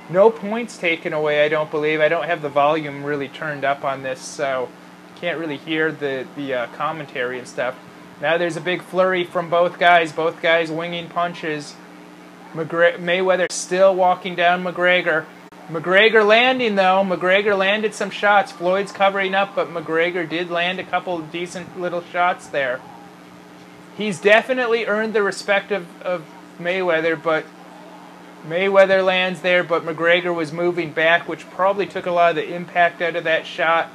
No points taken away, I don't believe. I don't have the volume really turned up on this, so can't really hear the commentary and stuff. Now there's a big flurry from both guys winging punches. Mayweather still walking down MacGregor. MacGregor landing, though. MacGregor landed some shots. Floyd's covering up, but MacGregor did land a couple of decent little shots there. He's definitely earned the respect of Mayweather, but Mayweather lands there, but MacGregor was moving back, which probably took a lot of the impact out of that shot.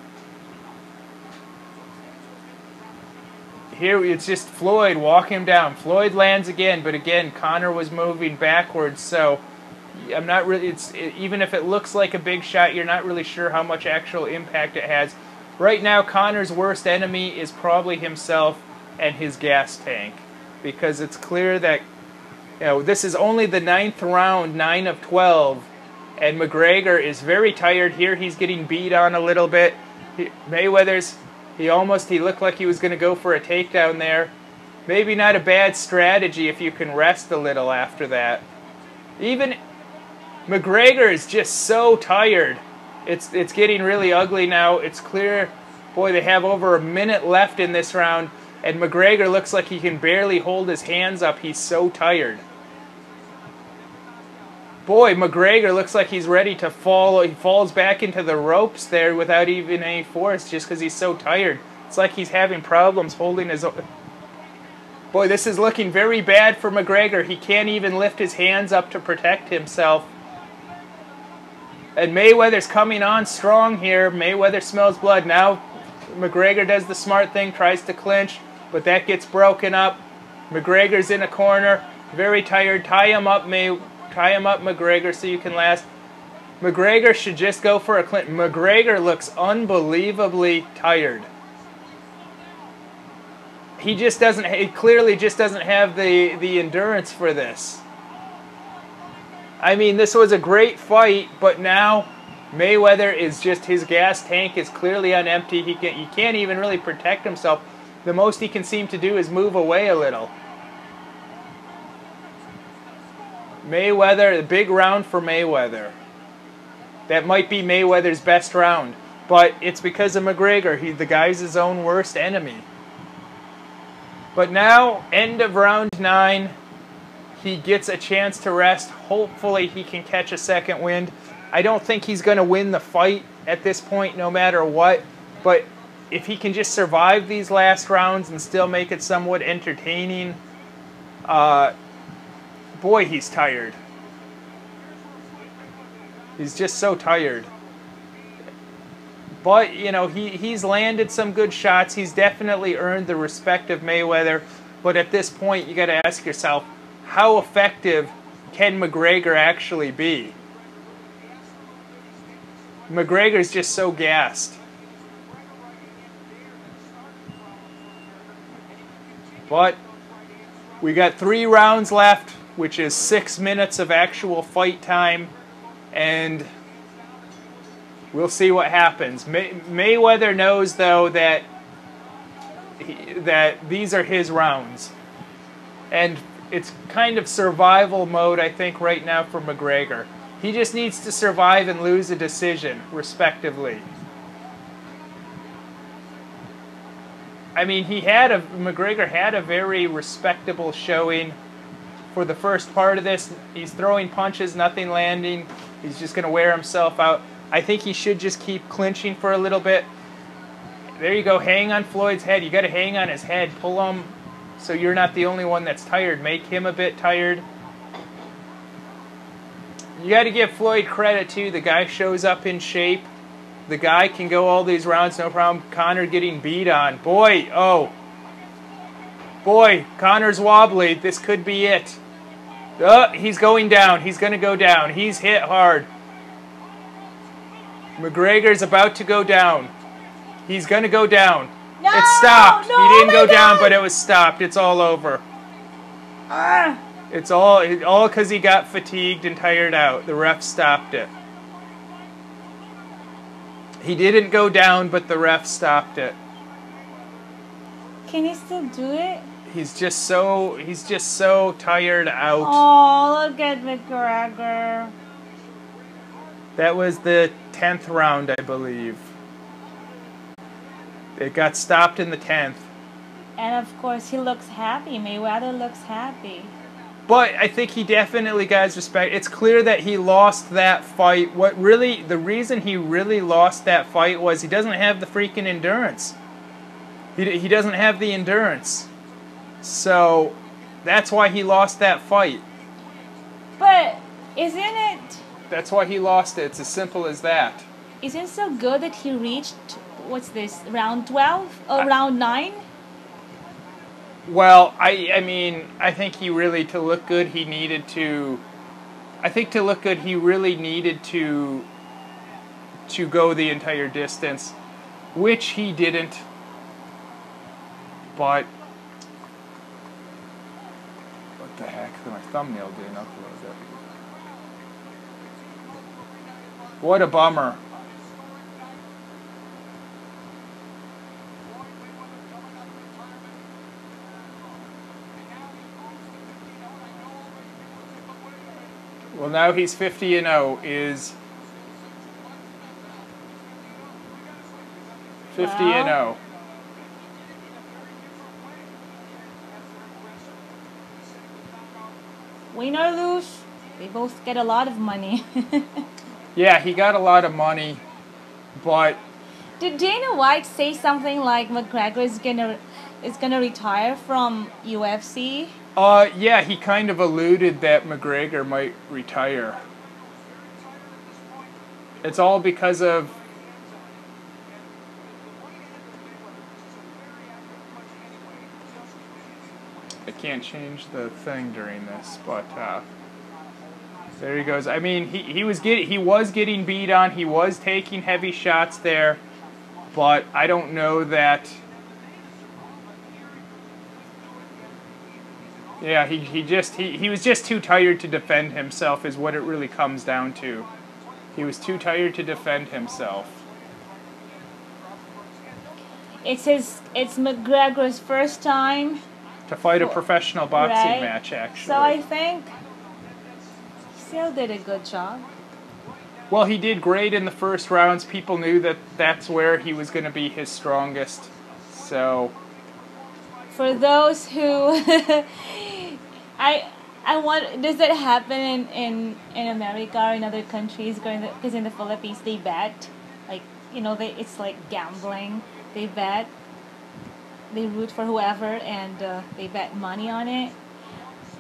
Here it's just Floyd walking him down. Floyd lands again, but again, Conor was moving backwards, so I'm not really, even if it looks like a big shot, you're not really sure how much actual impact it has. Right now, Conor's worst enemy is probably himself and his gas tank, because it's clear that, you know, this is only the 9th round, 9 of 12, and MacGregor is very tired. Here he's getting beat on a little bit. Mayweather's, he looked like he was going to go for a takedown there. Maybe not a bad strategy if you can rest a little after that. Even MacGregor is just so tired. It's getting really ugly now. It's clear, boy, they have over a minute left in this round, and MacGregor looks like he can barely hold his hands up. He's so tired. Boy, MacGregor looks like he's ready to fall. He falls back into the ropes there without even any force, just because he's so tired. It's like he's having problems holding his... Boy, this is looking very bad for MacGregor. He can't even lift his hands up to protect himself. And Mayweather's coming on strong here. Mayweather smells blood. Now MacGregor does the smart thing, tries to clinch, but that gets broken up. MacGregor's in a corner, very tired. Tie him up, MacGregor, so you can last. MacGregor should just go for a clinch. MacGregor looks unbelievably tired. He just doesn't. He clearly just doesn't have the endurance for this. I mean, this was a great fight, but now Mayweather is just, his gas tank is clearly on empty. He can't even really protect himself. The most he can seem to do is move away a little. Mayweather, the big round for Mayweather. That might be Mayweather's best round, but it's because of MacGregor. The guy's his own worst enemy. But now, end of round 9, he gets a chance to rest. Hopefully he can catch a second wind. I don't think he's going to win the fight at this point, no matter what, but if he can just survive these last rounds and still make it somewhat entertaining, boy, he's tired. He's just so tired. But, you know, he's landed some good shots. He's definitely earned the respect of Mayweather. But at this point, you got to ask yourself, how effective can MacGregor actually be? MacGregor's just so gassed. But we got 3 rounds left, which is 6 minutes of actual fight time, and we'll see what happens. Mayweather knows, though, that these are his rounds, and it's kind of survival mode, I think, right now for MacGregor. He just needs to survive and lose a decision, respectively. I mean, MacGregor had a very respectable showing for the first part of this. He's throwing punches, nothing landing. He's just going to wear himself out. I think he should just keep clinching for a little bit. There you go. Hang on Floyd's head. You got to hang on his head. Pull him so you're not the only one that's tired. Make him a bit tired. You got to give Floyd credit, too. The guy shows up in shape. The guy can go all these rounds, no problem. Conor getting beat on. Boy, oh. Boy, Conor's wobbly. This could be it. He's going down. He's going to go down. He's hit hard. MacGregor's about to go down. He's going to go down. No, it stopped. No, he didn't go God. down, but it was stopped. It's all over. It's all because he got fatigued and tired out. The ref stopped it. He didn't go down, but the ref stopped it. Can he still do it? He's just so tired out. Oh, look at MacGregor. That was the 10th round, I believe. It got stopped in the 10th. And of course, he looks happy. Mayweather looks happy. But I think he definitely got his respect. It's clear that he lost that fight. The reason he really lost that fight was he doesn't have the freaking endurance. He doesn't have the endurance. So that's why he lost that fight. But isn't it? That's why he lost it. It's as simple as that. Isn't it so good that he reached, what's this, round 12? Or round 9? Well, I mean, I think he really, to look good, he needed to... I think to look good, he really needed to go the entire distance, which he didn't. But... what the heck? My thumbnail didn't upload that. What a bummer. Well, now he's 50-0. Is 50-0. Win or lose, they both get a lot of money. Yeah, he got a lot of money, but did Dana White say something like MacGregor is gonna retire from UFC? Yeah, he kind of alluded that MacGregor might retire. It's all because of... I can't change the thing during this, but there he goes. I mean, he was getting beat on. He was taking heavy shots there, but I don't know that... Yeah, he was just too tired to defend himself is what it really comes down to. He was too tired to defend himself. It's MacGregor's first time to fight a professional boxing match, actually. So I think he still did a good job. Well, he did great in the first rounds. People knew that that's where he was going to be his strongest. So for those who I want, does that happen in America or in other countries? Because in the Philippines they bet, like, you know, it's like gambling. They bet, they root for whoever, and they bet money on it.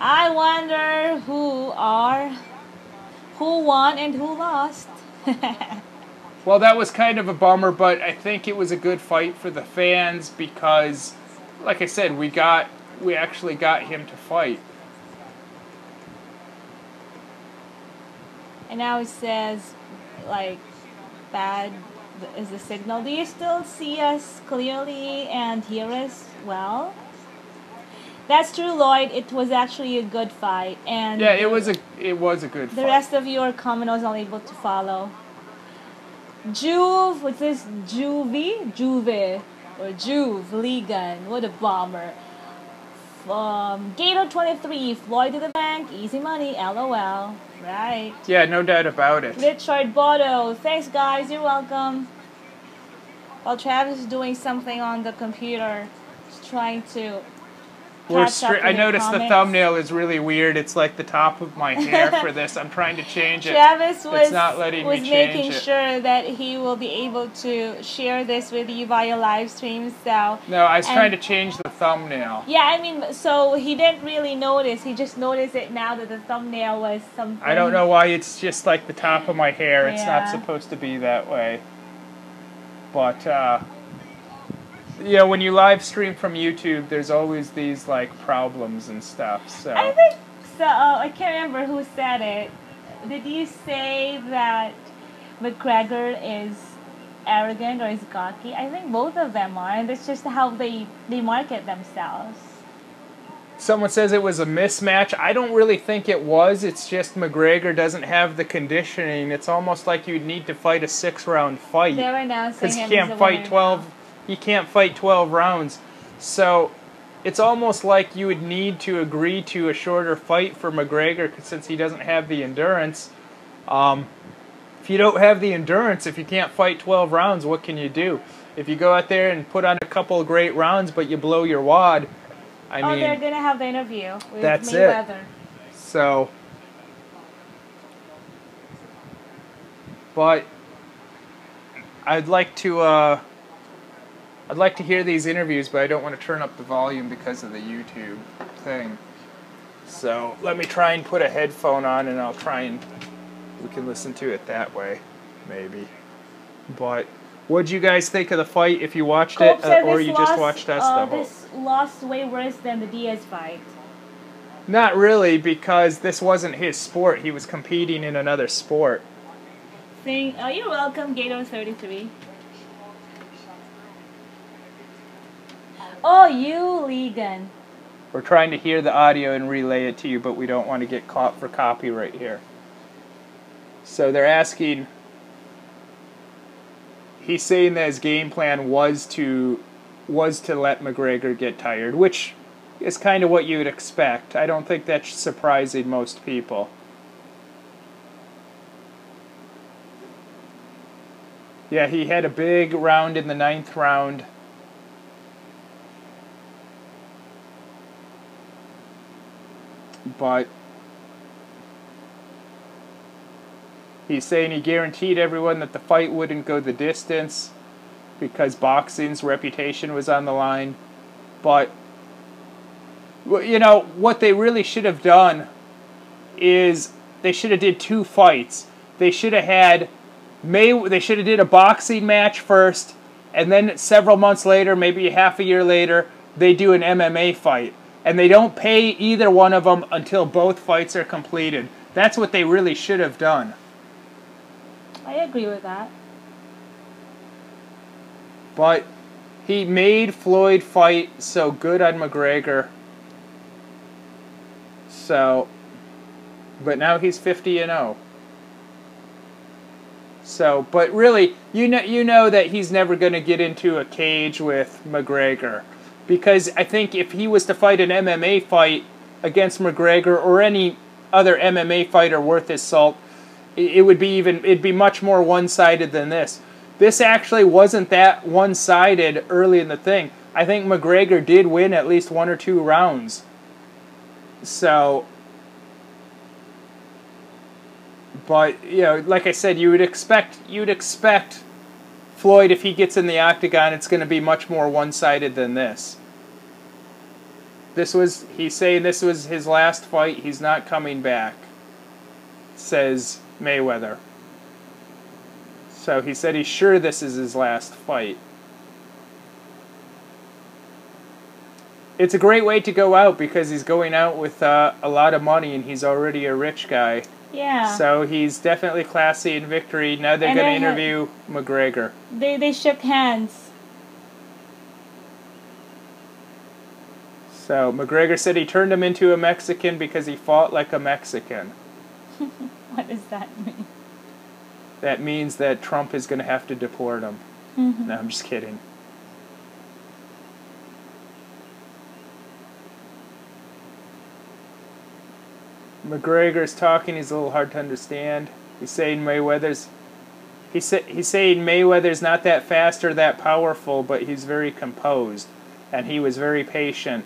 I wonder who won and who lost. Well, that was kind of a bummer, but I think it was a good fight for the fans because, like I said, we actually got him to fight. And now it says, like, bad is the signal. Do you still see us clearly and hear us well? That's true, Lloyd. It was actually a good fight, and yeah, it was a good fight. The rest of your comment I was not able to follow. Juve, what's this? Juve or Juve Ligan. What a bomber. Gator 23, Floyd to the bank, easy money, LOL. Right. Yeah, no doubt about it. Richard Bodo, thanks guys, you're welcome. While Travis is doing something on the computer, he's trying to catch up I with your noticed the comments. thumbnail is really weird. It's like the top of my hair for this. I'm trying to change it. Travis It's not letting me change making it. sure that he will be able to share this with you via live stream. So No, I was trying to change the thumbnail. yeah, I mean, so he didn't really notice. He just noticed it now that the thumbnail was something. I don't know why it's just like the top of my hair. It's not Yeah. supposed to be that way. But yeah, when you live stream from YouTube, there's always these like problems and stuff. So I think so. I can't remember who said it. Did you say that MacGregor is arrogant or is cocky? I think both of them are, and it's just how they market themselves. someone says it was a mismatch. I don't really think it was. It's just MacGregor doesn't have the conditioning. It's almost like you'd need to fight a 6-round fight. They're announcing Because him he as can't a fight winner 12. now. You can't fight 12 rounds. So it's almost like you would need to agree to a shorter fight for MacGregor since he doesn't have the endurance. If you don't have the endurance, if you can't fight 12 rounds, what can you do? If you go out there and put on a couple of great rounds, but you blow your wad, I mean, they're gonna have the interview with that's Mayweather. So, but I'd like to hear these interviews, but I don't want to turn up the volume because of the YouTube thing. So let me try and put a headphone on, and I'll try and we can listen to it that way, maybe. But what'd you guys think of the fight? If you watched Cope it, said or this you loss, just watched us the whole? This lost way worse than the Diaz fight. Not really, because this wasn't his sport. He was competing in another sport. Oh, you're welcome, Gator33. Oh, you, Legan. We're trying to hear the audio and relay it to you, but we don't want to get caught for copyright here. So they're asking, he's saying that his game plan was to let MacGregor get tired, which is kind of what you would expect. I don't think that's surprising most people. Yeah, he had a big round in the 9th round. But he's saying he guaranteed everyone that the fight wouldn't go the distance because boxing's reputation was on the line. But, you know, what they really should have done is they should have did 2 fights. They should have had they should have did a boxing match first, and then several months later, maybe half a year later, they do an MMA fight. And they don't pay either one of them until both fights are completed. That's what they really should have done. I agree with that. But he made Floyd fight, so good on MacGregor. So, but now he's 50-0. So, but really, you know that he's never going to get into a cage with MacGregor. Because I think if he was to fight an MMA fight against MacGregor or any other MMA fighter worth his salt, it'd be much more one-sided than this. This actually wasn't that one-sided early in the thing. I think MacGregor did win at least 1 or 2 rounds. So, but you know, like I said, you'd expect Floyd, if he gets in the octagon, it's going to be much more one-sided than this. He's saying this was his last fight. He's not coming back, says Mayweather. So he said he's sure this is his last fight. It's a great way to go out because he's going out with a lot of money and he's already a rich guy. Yeah. So he's definitely classy in victory. Now they're going to interview MacGregor. They shook hands. So MacGregor said he turned him into a Mexican because he fought like a Mexican. What does that mean? That means that Trump is going to have to deport him. Mm-hmm. No, I'm just kidding. MacGregor's talking. He's a little hard to understand. He's saying Mayweather's not that fast or that powerful, but he's very composed, and he was very patient.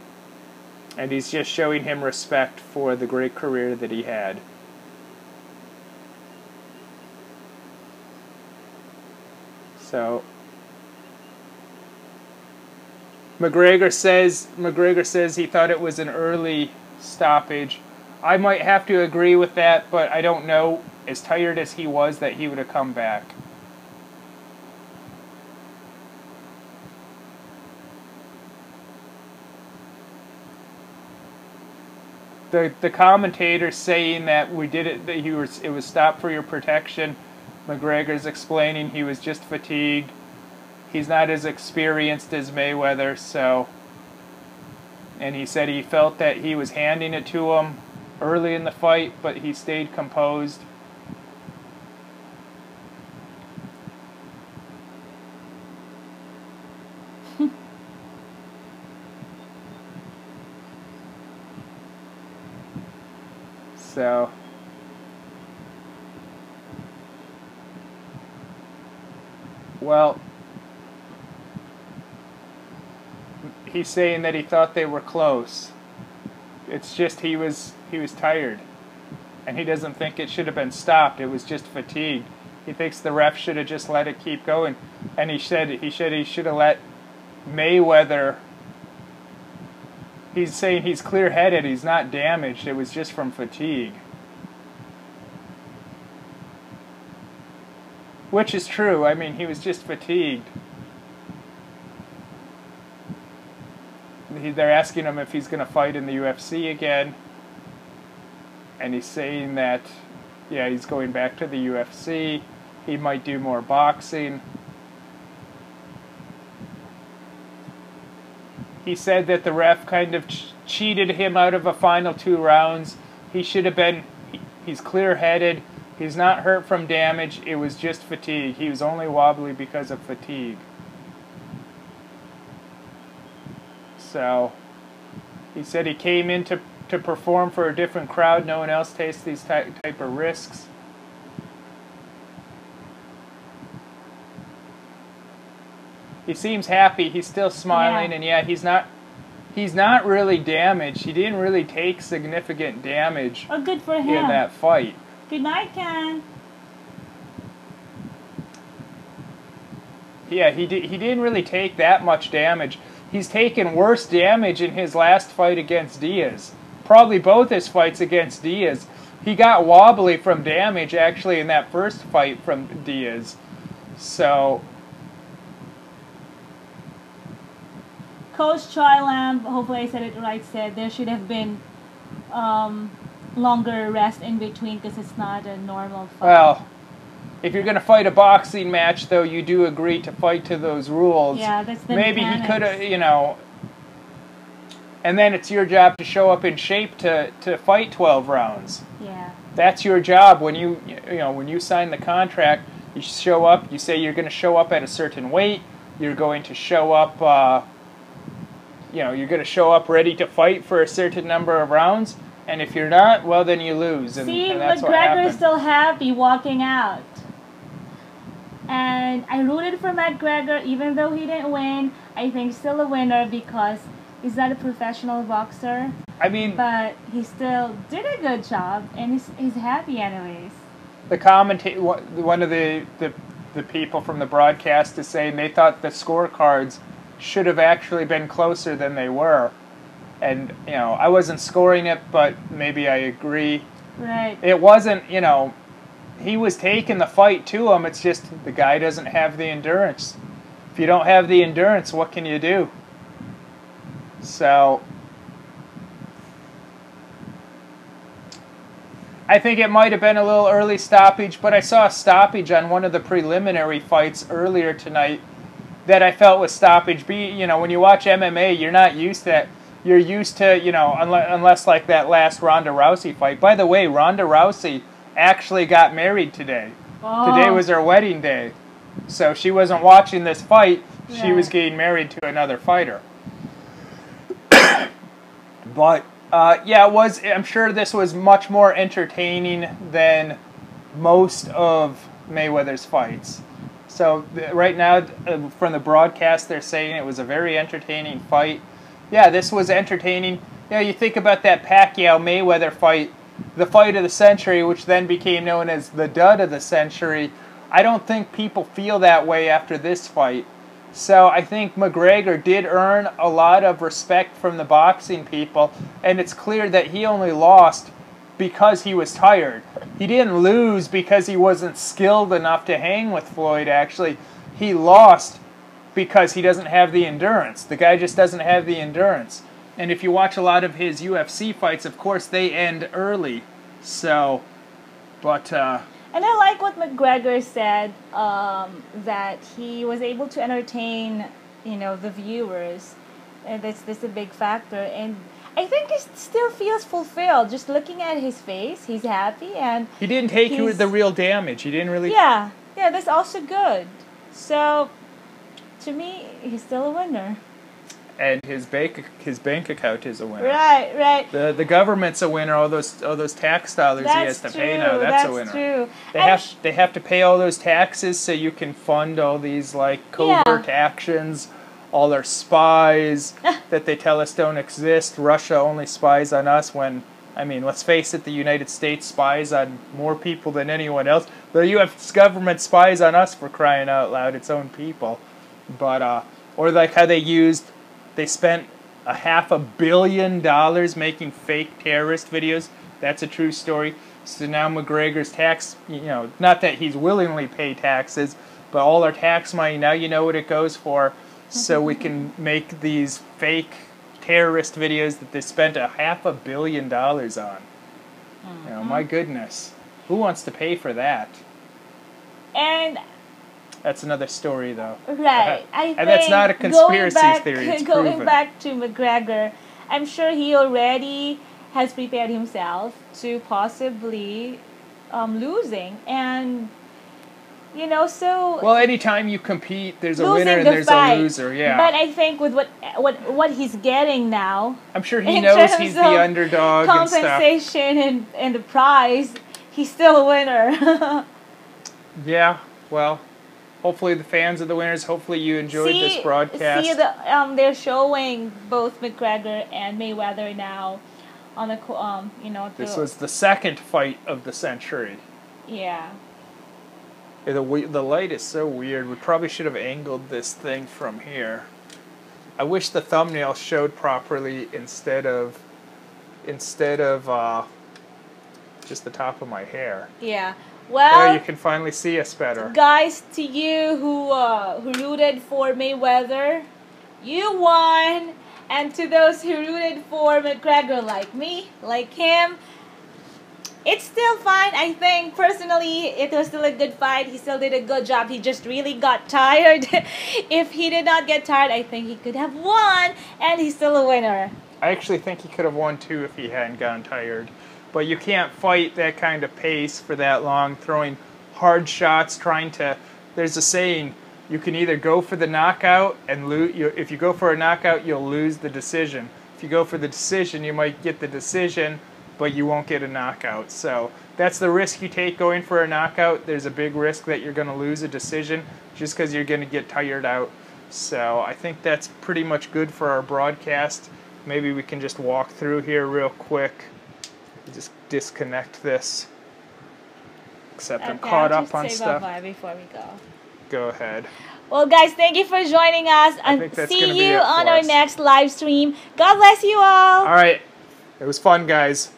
And he's just showing him respect for the great career that he had. So MacGregor says he thought it was an early stoppage. I might have to agree with that, but I don't know, as tired as he was, that he would have come back. The commentator saying that we did it, that it was stopped for your protection. MacGregor's explaining he was just fatigued. He's not as experienced as Mayweather, so. And he said he felt that he was handing it to him early in the fight, but he stayed composed. So, well, he's saying that he thought they were close. It's just he was tired, and he doesn't think it should have been stopped. It was just fatigue. He thinks the ref should have just let it keep going, and he said he should have let Mayweather. He's saying he's clear-headed. He's not damaged. It was just from fatigue. Which is true. I mean, he was just fatigued. They're asking him if he's going to fight in the UFC again. And he's saying that, yeah, he's going back to the UFC. He might do more boxing. He said that the ref kind of cheated him out of a final 2 rounds. He should have been, he's clear-headed. He's not hurt from damage. It was just fatigue. He was only wobbly because of fatigue. So, he said he came in to perform for a different crowd. No one else takes these type of risks. He seems happy. He's still smiling, and yeah, he's not really damaged. He didn't really take significant damage. Oh, good for him. In that fight. Good night, Ken. Yeah, he didn't really take that much damage. He's taken worse damage in his last fight against Diaz. Probably both his fights against Diaz. He got wobbly from damage, actually, in that first fight from Diaz. So, Coach Chai Lamb, hopefully I said it right, said there should have been longer rest in between because it's not a normal fight. Well, if you're going to fight a boxing match, though, you do agree to fight to those rules. Yeah, that's the Maybe mechanics. He could have, you know, and then it's your job to show up in shape to fight 12 rounds. Yeah. That's your job when when you sign the contract. You show up. You say you're going to show up at a certain weight. You're going to show up. You're going to show up ready to fight for a certain number of rounds. And if you're not, well, then you lose. And that's what happened. MacGregor's still happy walking out. And I rooted for MacGregor, even though he didn't win. I think still a winner because he's not a professional boxer. I mean, but he still did a good job, and he's happy anyways. The commentator, one of the people from the broadcast is saying they thought the scorecards should have actually been closer than they were. And, I wasn't scoring it, but maybe I agree. Right. It wasn't, he was taking the fight to him. It's just the guy doesn't have the endurance. If you don't have the endurance, what can you do? So, I think it might have been a little early stoppage, but I saw a stoppage on one of the preliminary fights earlier tonight that I felt was stoppage. When you watch MMA, you're not used to that. You're used to, unless like that last Ronda Rousey fight. By the way, Ronda Rousey actually got married today. Oh. Today was her wedding day. So she wasn't watching this fight. Yeah. She was getting married to another fighter. But, yeah, it was. I'm sure this was much more entertaining than most of Mayweather's fights. So right now, from the broadcast, they're saying it was a very entertaining fight. Yeah, this was entertaining. You think about that Pacquiao-Mayweather fight, the fight of the century, which then became known as the dud of the century. I don't think people feel that way after this fight. So I think MacGregor did earn a lot of respect from the boxing people, and it's clear that he only lost because he was tired. He didn't lose because he wasn't skilled enough to hang with Floyd, actually. He lost because he doesn't have the endurance. The guy just doesn't have the endurance. And if you watch a lot of his UFC fights, of course, they end early. So, but... And I like what MacGregor said, that he was able to entertain, the viewers. And that's a big factor. And I think he still feels fulfilled. Just looking at his face, he's happy. And he didn't take the real damage. He didn't really... Yeah, that's also good. So, to me, he's still a winner. And his bank account is a winner. Right. The government's a winner. All those tax dollars he has to pay now. That's a winner. True. They have to pay all those taxes so you can fund all these covert actions, all our spies that they tell us don't exist. Russia only spies on us when, let's face it, the United States spies on more people than anyone else. The U.S. government spies on us, for crying out loud, its own people. But or like how they spent $500 million making fake terrorist videos. That's a true story. So now MacGregor's tax, not that he's willingly paid taxes, but all our tax money, now you know what it goes for. So we can make these fake terrorist videos that they spent $500 million on. My goodness. Who wants to pay for that? And... That's another story, though. Right. And that's not a conspiracy theory. It's going proven. back to MacGregor, I'm sure he already has prepared himself to possibly losing. And, so... Well, anytime you compete, there's a winner and there's a loser, yeah. But I think with what he's getting now... I'm sure he knows he's the underdog and stuff. Compensation and the prize, he's still a winner. Yeah, well... Hopefully the fans are the winners. Hopefully you enjoyed this broadcast. They're showing both MacGregor and Mayweather now on the This was the second fight of the century. Yeah. The light is so weird. We probably should have angled this thing from here. I wish the thumbnail showed properly instead of just the top of my hair. Yeah. Well, there you can finally see us better. Guys, to you who rooted for Mayweather, you won. And to those who rooted for MacGregor, like me, like him, it's still fine. I think, personally, it was still a good fight. He still did a good job. He just really got tired. If he did not get tired, I think he could have won, and he's still a winner. I actually think he could have won, too, if he hadn't gotten tired. But you can't fight that kind of pace for that long, throwing hard shots, there's a saying, you can either go for the knockout and lose. If you go for a knockout, you'll lose the decision. If you go for the decision, you might get the decision, but you won't get a knockout. So that's the risk you take going for a knockout. There's a big risk that you're going to lose a decision just because you're going to get tired out. So I think that's pretty much good for our broadcast. Maybe we can just walk through here real quick. Just disconnect this. Except I'm caught up on stuff. Bye before we go. Go ahead. Well, guys, thank you for joining us. And see you on our next live stream. God bless you all. All right. It was fun, guys.